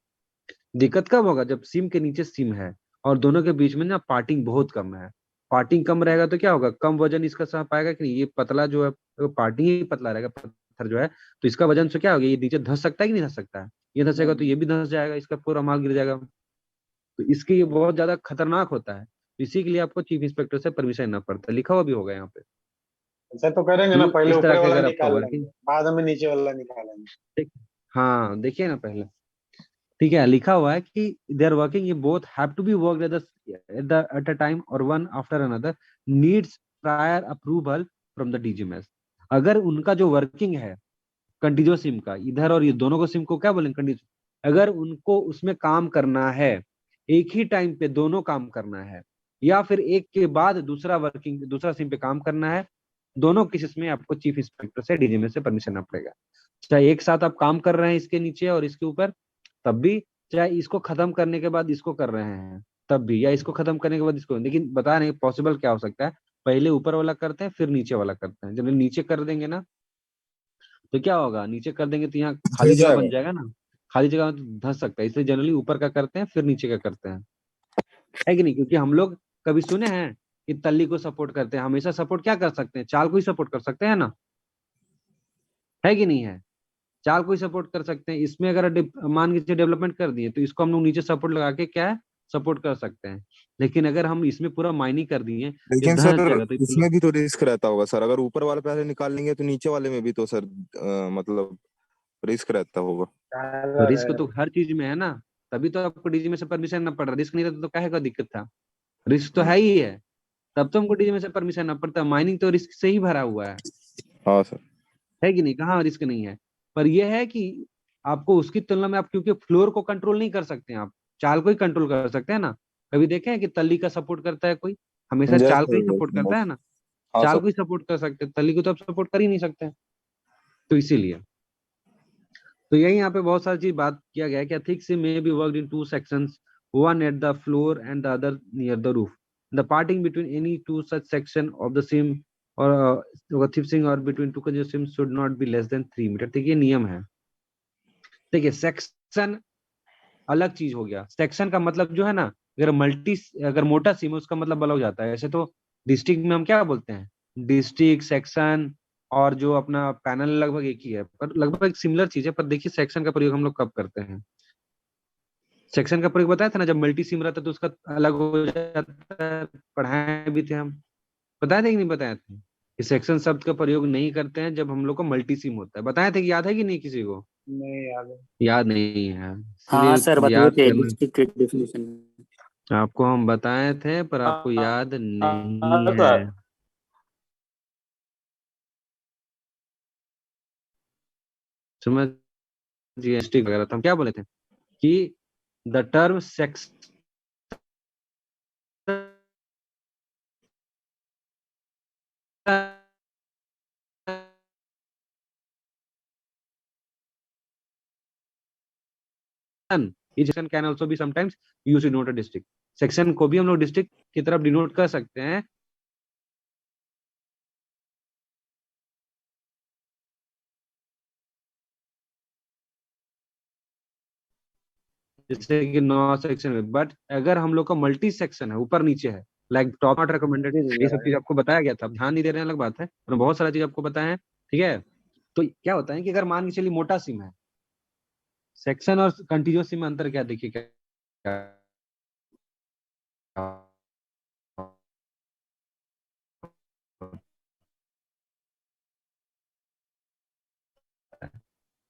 दिक्कत कब होगा, जब सिम के नीचे सिम है और दोनों के बीच में ना पार्टिंग बहुत कम है। पार्टिंग कम रहेगा तो क्या होगा, कम वजन इसका सह पाएगा कि नहीं, ये पतला जो है, पार्टिंग ही पतला रहेगा पत्थर जो है, तो इसका वजन से क्या होगा, ये नीचे धंस सकता है कि नहीं धंस सकता है, ये धंसेगा तो ये भी धंस जाएगा, इसका पूरा माल गिर जाएगा, तो इसके ये बहुत ज्यादा खतरनाक होता है। तो इसी के लिए आपको चीफ इंस्पेक्टर से परमिशन लेना पड़ता है, लिखा हुआ भी होगा यहाँ पे। ऐसा तो करेंगे ना, तो पहले इस तरह ऊपरे के वाला अगर आपका निकाल वर्किंग, लेंगे, बाद में नीचे वाला निकालेंगे। हाँ देखिए ना पहले, ठीक है, लिखा हुआ है कि दे आर वर्किंग, ये both have to be worked at a time और one after another, needs prior approval from the DGMS. अगर उनका जो वर्किंग है कंटीन्यूअस सिम का, इधर और ये दोनों को सिम को क्या बोलेंगे, कंटीन्यूअस, अगर उनको उसमें काम करना है, एक ही टाइम पे दोनों काम करना है, या फिर एक के बाद दूसरा सिम पे काम करना है, दोनों केसेस में आपको चीफ इंस्पेक्टर से डीजीएमएस से परमिशन लेना पड़ेगा। चाहे एक साथ आप काम कर रहे हैं इसके नीचे और इसके ऊपर तब भी, चाहे इसको खत्म करने के बाद इसको कर रहे हैं तब भी, या इसको खत्म करने के बाद इसको। लेकिन बता नहीं पॉसिबल क्या हो सकता है, पहले ऊपर वाला करते हैं फिर नीचे वाला करते हैं। जब नीचे कर देंगे ना तो क्या होगा, नीचे कर देंगे तो यहाँ खाली धस जगह बन जाएगा। जाएगा ना, खाली जगह में तो धंस सकता है। इसलिए जनरली ऊपर का करते हैं फिर नीचे का करते हैं, है कि नहीं? क्योंकि हम लोग कभी सुने हैं कि तल्ली को सपोर्ट करते हैं? हमेशा सपोर्ट क्या कर सकते हैं, चाल को ही सपोर्ट कर सकते हैं ना, है कि नहीं है? चाल को ही सपोर्ट कर सकते हैं। इसमें अगर मान के चलिए डेवलपमेंट कर दिए तो इसको हम लोग नीचे सपोर्ट लगा के क्या है, सपोर्ट कर सकते हैं। लेकिन अगर हम इसमें पूरा माइनिंग कर दिए ये लेकिन धंस सर जाएगा तो इसमें भी तो रिस्क रहता होगा सर, अगर ऊपर वाला पहले निकाल लेंगे तो नीचे वाले में भी तो सर मतलब रिस्क रहता होगा। ज़्यादा रिस्क है। तो हर चीज में है ना, तभी तो आपको डीजी में से परमिशन ना पड़ रहा। रिस्क नहीं रहता तो काहे का दिक्कत था? रिस्क तो है ही है, तब तो हमको डीजी में से परमिशन ना पड़ता। माइनिंग तो रिस्क से ही भरा हुआ हाँ सर। है कि नहीं? कहाँ रिस्क नहीं है? पर यह है कि आपको उसकी तुलना में, आप क्योंकि फ्लोर को कंट्रोल नहीं कर सकते हैं, आप चाल को ही कंट्रोल कर सकते हैं ना। कभी देखे हैं कि तल्ली का सपोर्ट करता है कोई? हमेशा यस चाल का ही सर, सपोर्ट करता है ना, हाँ चाल सर। को ही सपोर्ट कर सकते हैं, तल्ली को तो आप सपोर्ट कर ही नहीं सकते। तो इसीलिए तो यही यहाँ पे बहुत सारी चीज बात किया गया है कि thick SIM may be worked in two sections, one at the floor and the other near the roof. The parting between any two such section of the seam or thick seam or between two conjugate seams should not be less than 3 metre. ठीक है, नियम है। देखिए सेक्शन अलग चीज हो गया। सेक्शन का मतलब जो है ना, अगर मोटा सीम है उसका मतलब अलग हो जाता है। ऐसे तो डिस्ट्रिक्ट में हम क्या बोलते हैं, डिस्ट्रिक्ट, सेक्शन और जो अपना पैनल लगभग एक ही है, पर लगभग एक सिमिलर चीज है। पर देखिए सेक्शन का प्रयोग हम लोग कब करते हैं, सेक्शन का प्रयोग बताया था ना, जब मल्टी सिम रहता है तो उसका अलग हो जाता है। पढ़ाए भी थे हम, बताए थे कि नहीं बताए थे कि सेक्शन शब्द का प्रयोग नहीं करते हैं जब हम लोग को मल्टी सिम होता है? बताए थे कि याद है कि नहीं किसी को? नहीं याद है। याद नहीं है, हाँ सर इसलिए बताइए याद थे करना। डिस्ट्रिक्ट के डेफिनेशन। आपको हम बताए थे पर आपको याद नहीं हाँ है। सर। समझ, जीएसटी वगैरह तो हम क्या बोले थे कि the term section section can also be sometimes use to denote a district. Section को भी हम लोग डिस्ट्रिक्ट की तरफ डिनोट कर सकते हैं। जैसे कि 9 सेक्शन में, बट अगर हम लोग का मल्टी सेक्शन है, ऊपर नीचे है, लाइक टॉप नॉट रिकमेंडेड, फिर ये सब चीज जाएगा। आपको बताया गया था, आप ध्यान नहीं दे रहे हैं अलग बात है, और बहुत सारा चीज आपको बताया है। ठीक है, तो क्या होता है कि अगर मान के चलिए मोटा सिम है, सेक्शन और कंटिन्यूअस सिम में अंतर क्या है? देखिए क्या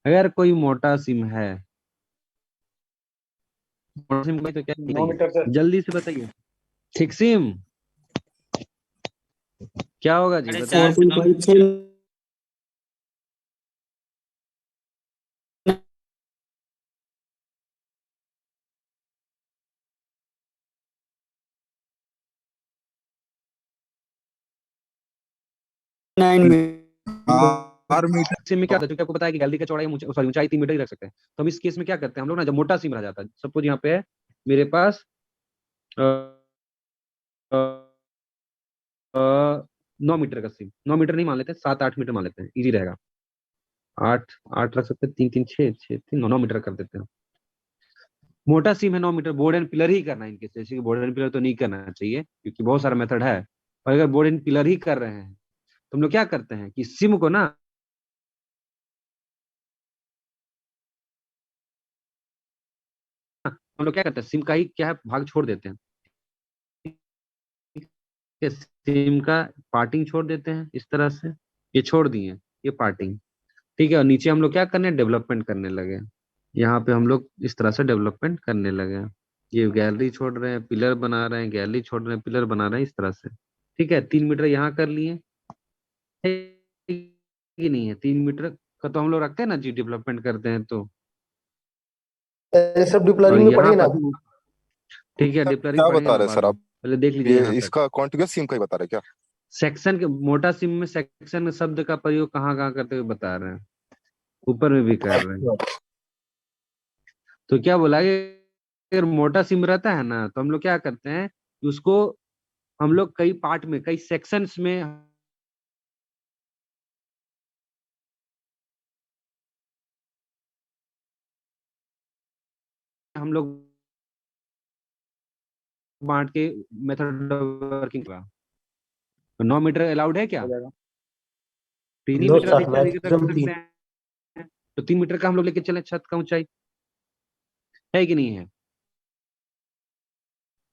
अगर कोई मोटा सिम है, मोटा सिम का तो क्या 9 मीटर से। बताइए, जल्दी से बताइए। थिक सिम क्या होगा जी, बताइए। 4.56 9 मीटर। 4 मीटर। सिम में क्या होता है, क्योंकि आपको पता है कि गैलरी का चौड़ाई सॉरी ऊंचाई 3 मीटर ही रख सकते हैं। तो हम इस केस में क्या करते हैं हम लोग ना, जब मोटा सिम रह जाता है, सपोज यहाँ पे है मेरे पास 9 मीटर का सिम, 9 मीटर नहीं मान लेते, 7-8 मीटर मान लेते हैं, इजी रहेगा। 8 8 रख सकते हैं, 3 3 6 6 3 9 मीटर कर देते हैं। मोटा सिम है 9 मीटर, बोर्ड एंड पिलर ही करना है इनके, जैसे कि बोर्ड एंड पिलर तो नहीं करना चाहिए क्योंकि बहुत सारा मेथड है। और अगर बोर्ड एंड पिलर ही कर रहे हैं तो हम लोग क्या करते हैं कि सिम को ना हम लोग क्या करते हैं, सिम का ही क्या है भाग छोड़ देते हैं, सिम का पार्टिंग छोड़ देते हैं इस तरह से, ये छोड़ दिए ये पार्टिंग। ठीक है, और नीचे हम लोग क्या करने, डेवलपमेंट करने लगे। यहाँ पे हम लोग इस तरह से डेवलपमेंट करने लगे। ये गैलरी छोड़ रहे हैं, पिलर बना रहे हैं, गैलरी छोड़ रहे हैं, पिलर बना रहे हैं, इस तरह से। ठीक है, 3 मीटर यहाँ कर लिए, है कि नहीं है? 3 मीटर का तो हम लोग रखते हैं ना जी, डेवलपमेंट करते हैं तो ये सब और डिप्लरिंग में यहाँ पढ़ेंगे ना। पर ठीक है, सर डिप्लरिंग क्या पढ़ेंगे बता ना रहे बाद सर में, आप? पहले देख लीजिए ये यहाँ तक। इसका कॉन्टिग्यूअस सिम का ही बता रहे क्या? सेक्शन के मोटा सिम में सेक्शन शब्द का प्रयोग कहाँ कहाँ करते हुए बता रहे हैं, ऊपर में भी कर रहे हैं। तो क्या बोला कि अगर मोटा सिम रहता है ना तो हम लोग क्या करते हैं कि उसको हम लोग कई पार्ट में, कई सेक्शंस में हम लोग बांट के मेथड वर्किंग का। 9 मीटर अलाउड है क्या? 3 ही मीटर अधिक से अधिक रख सकते हैं, तो 3 मीटर का हम लोग लेके चले छत का ऊंचाई, है कि नहीं है?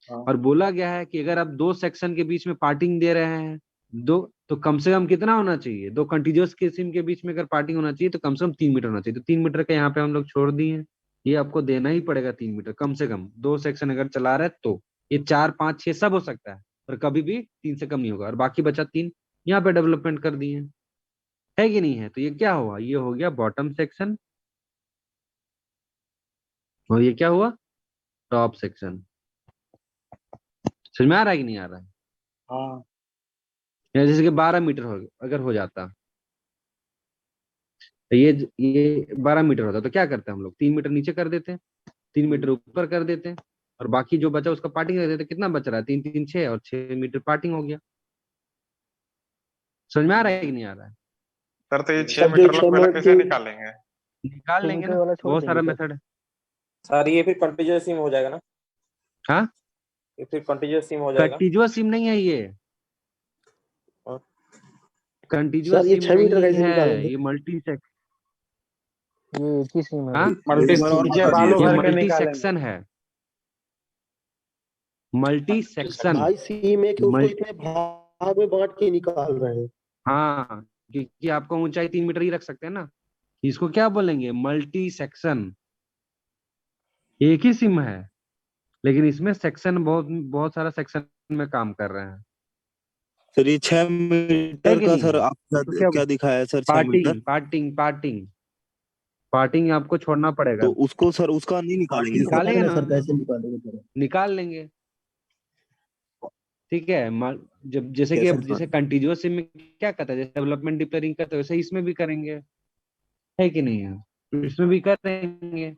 और बोला गया है कि अगर आप 2 सेक्शन के बीच में पार्टिंग दे रहे हैं, दो, तो कम से कम कितना होना चाहिए? 2 कंटीन्यूअस किस्म के बीच में अगर पार्टिंग होना चाहिए तो कम से कम 3 मीटर होना चाहिए। तो 3 मीटर का यहाँ पे हम लोग छोड़ दिए, ये आपको देना ही पड़ेगा 3 मीटर कम से कम। 2 सेक्शन अगर चला रहे तो ये 4, 5, 6 सब हो सकता है, पर कभी भी 3 से कम नहीं होगा। और बाकी बचा 3, यहाँ पे डेवलपमेंट कर दिए, है कि नहीं है? तो ये क्या हुआ? ये हो गया बॉटम सेक्शन, और ये क्या हुआ? Top section. समझ में आ रहा है कि नहीं आ रहा है? हाँ या जैसे कि 12 मीटर अगर हो जाता, तो ये 12 मीटर होता तो क्या करते हैं हम लोग? 3 मीटर नीचे कर देते हैं, 3 मीटर ऊपर कर देते हैं, और बाकी जो बचा उसका पार्टिंग कर देते हैं। कितना बच रहा है? 3, 3, 6 और 6 मीटर पार्टिंग हो गया। समझ में आ रहा है कि नहीं आ रहा है? सर तो ये 6 मीटर वाला कोयला कैसे निकालेंगे? निकाल लेंगे ना, बहुत सारा मेथड है। सर ये फिर कंटीन्यूअस सिम हो जाएगा ना? हाँ, ये फिर कंटीन्यूअस सिम हो जाएगा। कंटीन्यूअस सिम नहीं है ये, और? कंटीन्यूअस सिम नहीं है, ये मल्टी सेक्शन। ये किस सिम है? हाँ, मल्टी नीचे बालू ये भर के मल्टी निकालेंगे। सेक्शन है, मल्टी सेक्शन। भाई सीम है कि उसको इतने भाग में बांट के निकाल रहे हैं। हाँ, क्योंकि आपको ऊंचाई 3 मीटर ही रख सकते हैं ना। इसको क्या बोलेंगे? Multi section. एक ही सिम है, लेकिन इसमें सेक्शन बहुत बहुत सारा सेक्शन में काम कर रहे हैं, सर ये 6 है मीटर कि का नहीं सर है? आप तो क्या दिखाया है सर? 6 मीटर पार्टिंग आपको छोड़ना पड़ेगा। तो उसको सर उसका नहीं निकालेंगे सर? निकालेंगे ना, सर कैसे निकालेंगे? निकाल लेंगे। ठीक है, जब जैसे कि अब जैसे कंटीन्यूअस सिम में क्या करता है, जैसे डेवलपमेंट डिक्लेयरिंग करते हैं वैसे इसमें भी करेंगे, है कि नहीं है? तो इसमें भी करेंगे,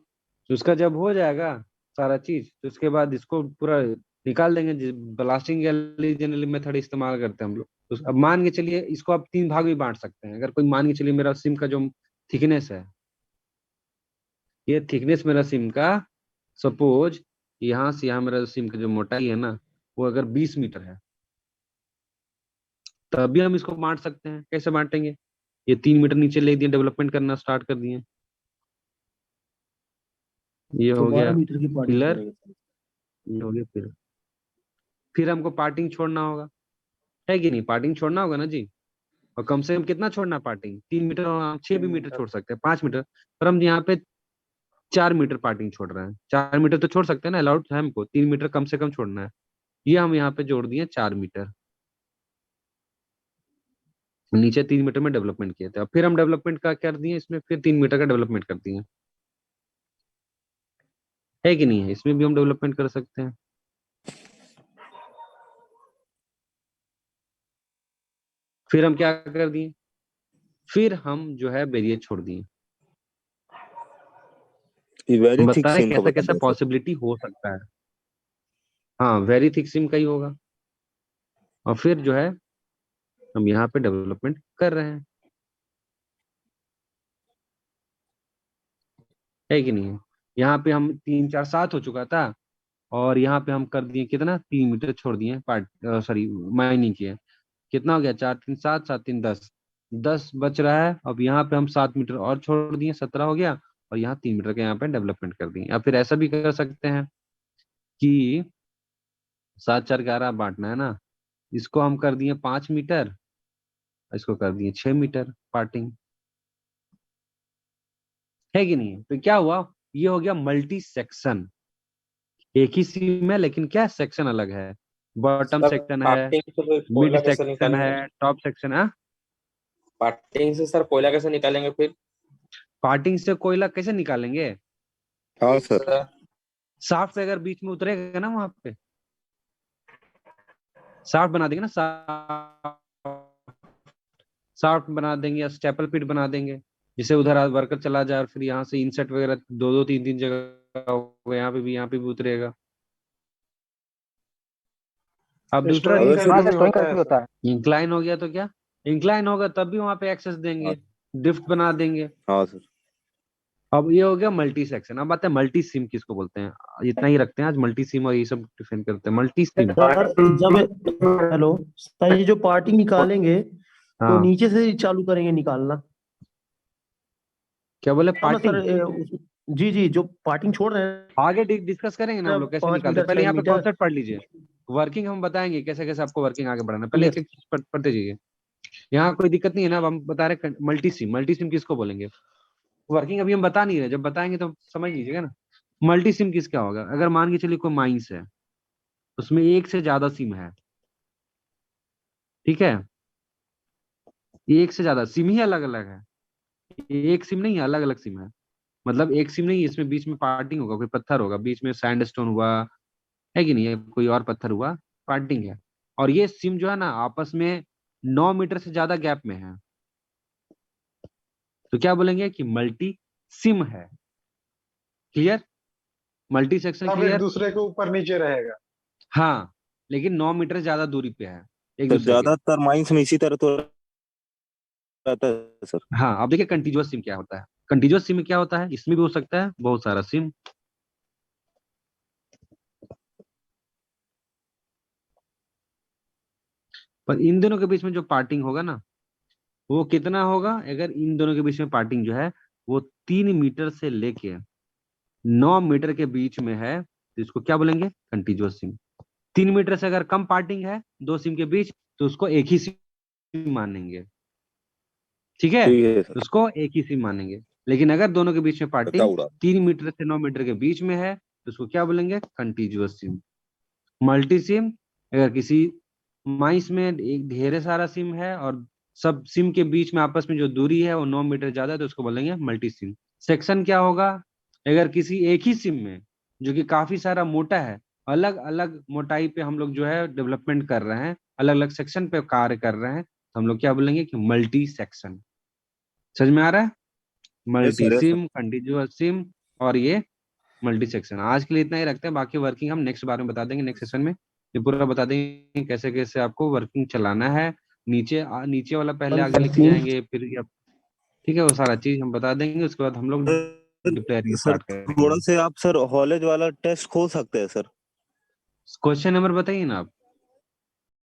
तो उसका जब हो जाएगा सारा चीज तो उसके बाद इसको पूरा निकाल देंगे। ब्लास्टिंग जनरली मेथड इस्तेमाल करते हैं हम लोग। तो अब मान के चलिए इसको आप 3 भाग भी बांट सकते हैं। अगर कोई मान के चलिए मेरा सिम का जो थिकनेस है, ये थिकनेस मेरा सिम का, सपोज यहाँ से यहाँ मेरा सिम का जो मोटाई है ना वो अगर 20 मीटर है, तभी हम इसको बांट सकते हैं। कैसे बांटेंगे? ये 3 मीटर नीचे ले दिए, डेवलपमेंट करना स्टार्ट कर दिए, ये हो गया 12 मीटर की पार्टिंग पिलर, करेगा। ये हो गया पिलर। फिर हमको पार्टिंग छोड़ना होगा, है कि नहीं? पार्टिंग छोड़ना होगा ना जी। और कम से कम कितना छोड़ना पार्टिंग? 3 मीटर, और हम 6 भी मीटर छोड़ सकते हैं, 5 मीटर, पर हम यहाँ पे 4 मीटर पार्टिंग छोड़ रहे हैं। 4 मीटर तो छोड़ सकते हैं ना, अलाउड है हमको 3 मीटर कम से कम छोड़ना है। ये हम यहाँ पे जोड़ दिए 4 मीटर, नीचे 3 मीटर में डेवलपमेंट किए थे। अब फिर हम डेवलपमेंट का कर दिए इसमें, फिर 3 मीटर का डेवलपमेंट कर दिए, है कि नहीं है? इसमें भी हम डेवलपमेंट कर सकते हैं। फिर हम क्या कर दिए? फिर हम जो है बैरियर छोड़ दिए। वेरी थिक बताएं सिम का कैसे बता कैसे रहे पॉसिबिलिटी हो सकता है। हाँ, वेरी थिक सिम का ही होगा। और फिर जो है हम यहाँ पे डेवलपमेंट कर रहे हैं, है कि नहीं है? यहाँ पे हम 3, 4, 7 हो चुका था, और यहाँ पे हम कर दिए कितना? 3 मीटर छोड़ दिए, पार्ट सॉरी माइनिंग किए। कितना हो गया? 4, 3, 7, 7, 3, 10, 10 बच रहा है। अब यहाँ पे हम 7 मीटर और छोड़ दिए, 17 हो गया। और यहाँ 3 मीटर के यहाँ पे डेवलपमेंट कर दिए। या फिर ऐसा भी कर सकते हैं कि 7, 4, 11 बांटना है ना, इसको हम कर दिए 5 मीटर, इसको कर दिए 6 मीटर पार्टिंग, है कि नहीं? तो क्या हुआ? ये हो गया मल्टी सेक्शन। एक ही सिम है लेकिन क्या सेक्शन अलग है। बॉटम सर सेक्शन है, पार्टिंग से फिर मिड कोयला कैसे सेक्शन निकालेंगे? है, टॉप सेक्शन है। पार्टिंग से सर कोयला कैसे निकालेंगे फिर? पार्टिंग से कोयला कैसे निकालेंगे? हाँ सर। शाफ्ट पे अगर बीच में उतरेगा ना वहां पे शाफ्ट बना देंगे ना, शाफ्ट बना देंगे या स्टेपल पिट बना देंगे, जिसे उधर वर्कर चला जाए और फिर यहाँ से इंसर्ट वगैरह 2-2 3-3 जगह होगा, यहाँ पे भी उतरेगा। अब दूसरा स्टोइंग अगर करके भी होता है सर। इंक्लाइन हो गया तो क्या, इंक्लाइन होगा तब भी वहां पे एक्सेस देंगे, ड्रिफ्ट बना देंगे। हाँ सर। अब ये हो गया मल्टी सेक्शन। अब आते हैं मल्टी सिम किसको बोलते हैं, इतना ही रखते हैं आज, मल्टी सिम और ये सब डिफाइन करते हैं। मल्टी सिम सर जब हेलो सर, ये जो पार्टिंग निकालेंगे तो हाँ नीचे से ही चालू करेंगे निकालना? क्या बोले हाँ ना पार्टिंग, सर, जी जी, जो पार्टिंग छोड़ रहे हैं आगे डिस्कस करेंगे ना हम लोग कैसे 5 निकालते हैं। मीटर पहले 6 यहाँ पे मीटर। कॉन्सेप्ट पढ़ लीजिए, वर्किंग हम बताएंगे कैसे कैसे आपको वर्किंग आगे बढ़ाना है। पहले एक एक चीज पढ़ते जाइए, यहाँ कोई दिक्कत नहीं है ना। अब हम बता रहे मल्टी सिम किसको बोलेंगे, वर्किंग अभी हम बता नहीं रहे, जब बताएंगे तो समझ लीजिएगा ना। मल्टी सिम किसका होगा, अगर मान के चलिए कोई माइंस है, उसमें एक से ज्यादा सिम है, ठीक है, एक से ज्यादा सिम ही अलग अलग है, एक सिम नहीं है, अलग अलग सिम है। मतलब एक सिम नहीं है, इसमें बीच में पार्टिंग होगा, कोई पत्थर होगा बीच में, सैंडस्टोन हुआ है कि नहीं है, कोई और पत्थर हुआ, पार्टिंग है। और ये सिम जो है ना आपस में 9 मीटर से ज्यादा गैप में है, तो क्या बोलेंगे कि मल्टी सिम है। क्लियर, मल्टी सेक्शन सब एक क्लियर। दूसरे के ऊपर नीचे रहेगा। हाँ, लेकिन 9 मीटर से ज्यादा दूरी पे है एक सर दूसरे के। ज्यादातर माइंस में इसी तरह तो रहता है सर। हाँ, अब देखिए कंटीन्यूअस सिम क्या होता है। कंटीन्यूअस सिम में क्या होता है, इसमें भी हो सकता है बहुत सारा सिम, पर इन दोनों के बीच में जो पार्टिंग होगा ना वो कितना होगा, अगर इन दोनों के बीच में पार्टिंग जो है वो 3 मीटर से लेके 9 मीटर के बीच में है, तो इसको क्या बोलेंगे, कंटीन्यूअस सिम। 3 मीटर से अगर कम पार्टिंग है दो सिम के बीच तो उसको एक ही सिम मानेंगे, ठीक है, ठीक है सर। उसको एक ही सिम मानेंगे। लेकिन अगर दोनों के बीच में पक्का पार्टिंग उड़ा। 3 मीटर से 9 मीटर के बीच में है तो उसको क्या बोलेंगे, कंटीन्यूअस सिम। मल्टी सिम, अगर किसी माइस में एक ढेर सारा सिम है और सब सिम के बीच में आपस में जो दूरी है वो 9 मीटर ज्यादा है तो उसको बोलेंगे मल्टी सिम। सेक्शन क्या होगा, अगर किसी एक ही सिम में जो कि काफी सारा मोटा है, अलग अलग मोटाई पे हम लोग जो है डेवलपमेंट कर रहे हैं, अलग अलग सेक्शन पे कार्य कर रहे हैं, तो हम लोग क्या बोलेंगे कि मल्टी सेक्शन। समझ में आ रहा है, multi sir SIM, continuous SIM और ये मल्टी सेक्शन। आज के लिए इतना ही रखते हैं, बाकी वर्किंग हम नेक्स्ट बार में बता देंगे, नेक्स्ट सेशन में ये पूरा बता देंगे कैसे कैसे आपको वर्किंग चलाना है। नीचे वाला पहले आगे लिख के जाएंगे, फिर ठीक है वो सारा चीज हम बता देंगे, उसके बाद हम लोग डिप्लॉयरिंग सर स्टार्ट करेंगे। थोड़ा से आप सर हॉलेज वाला टेस्ट खोल सकते हैं सर? क्वेश्चन नंबर बताइए ना आप।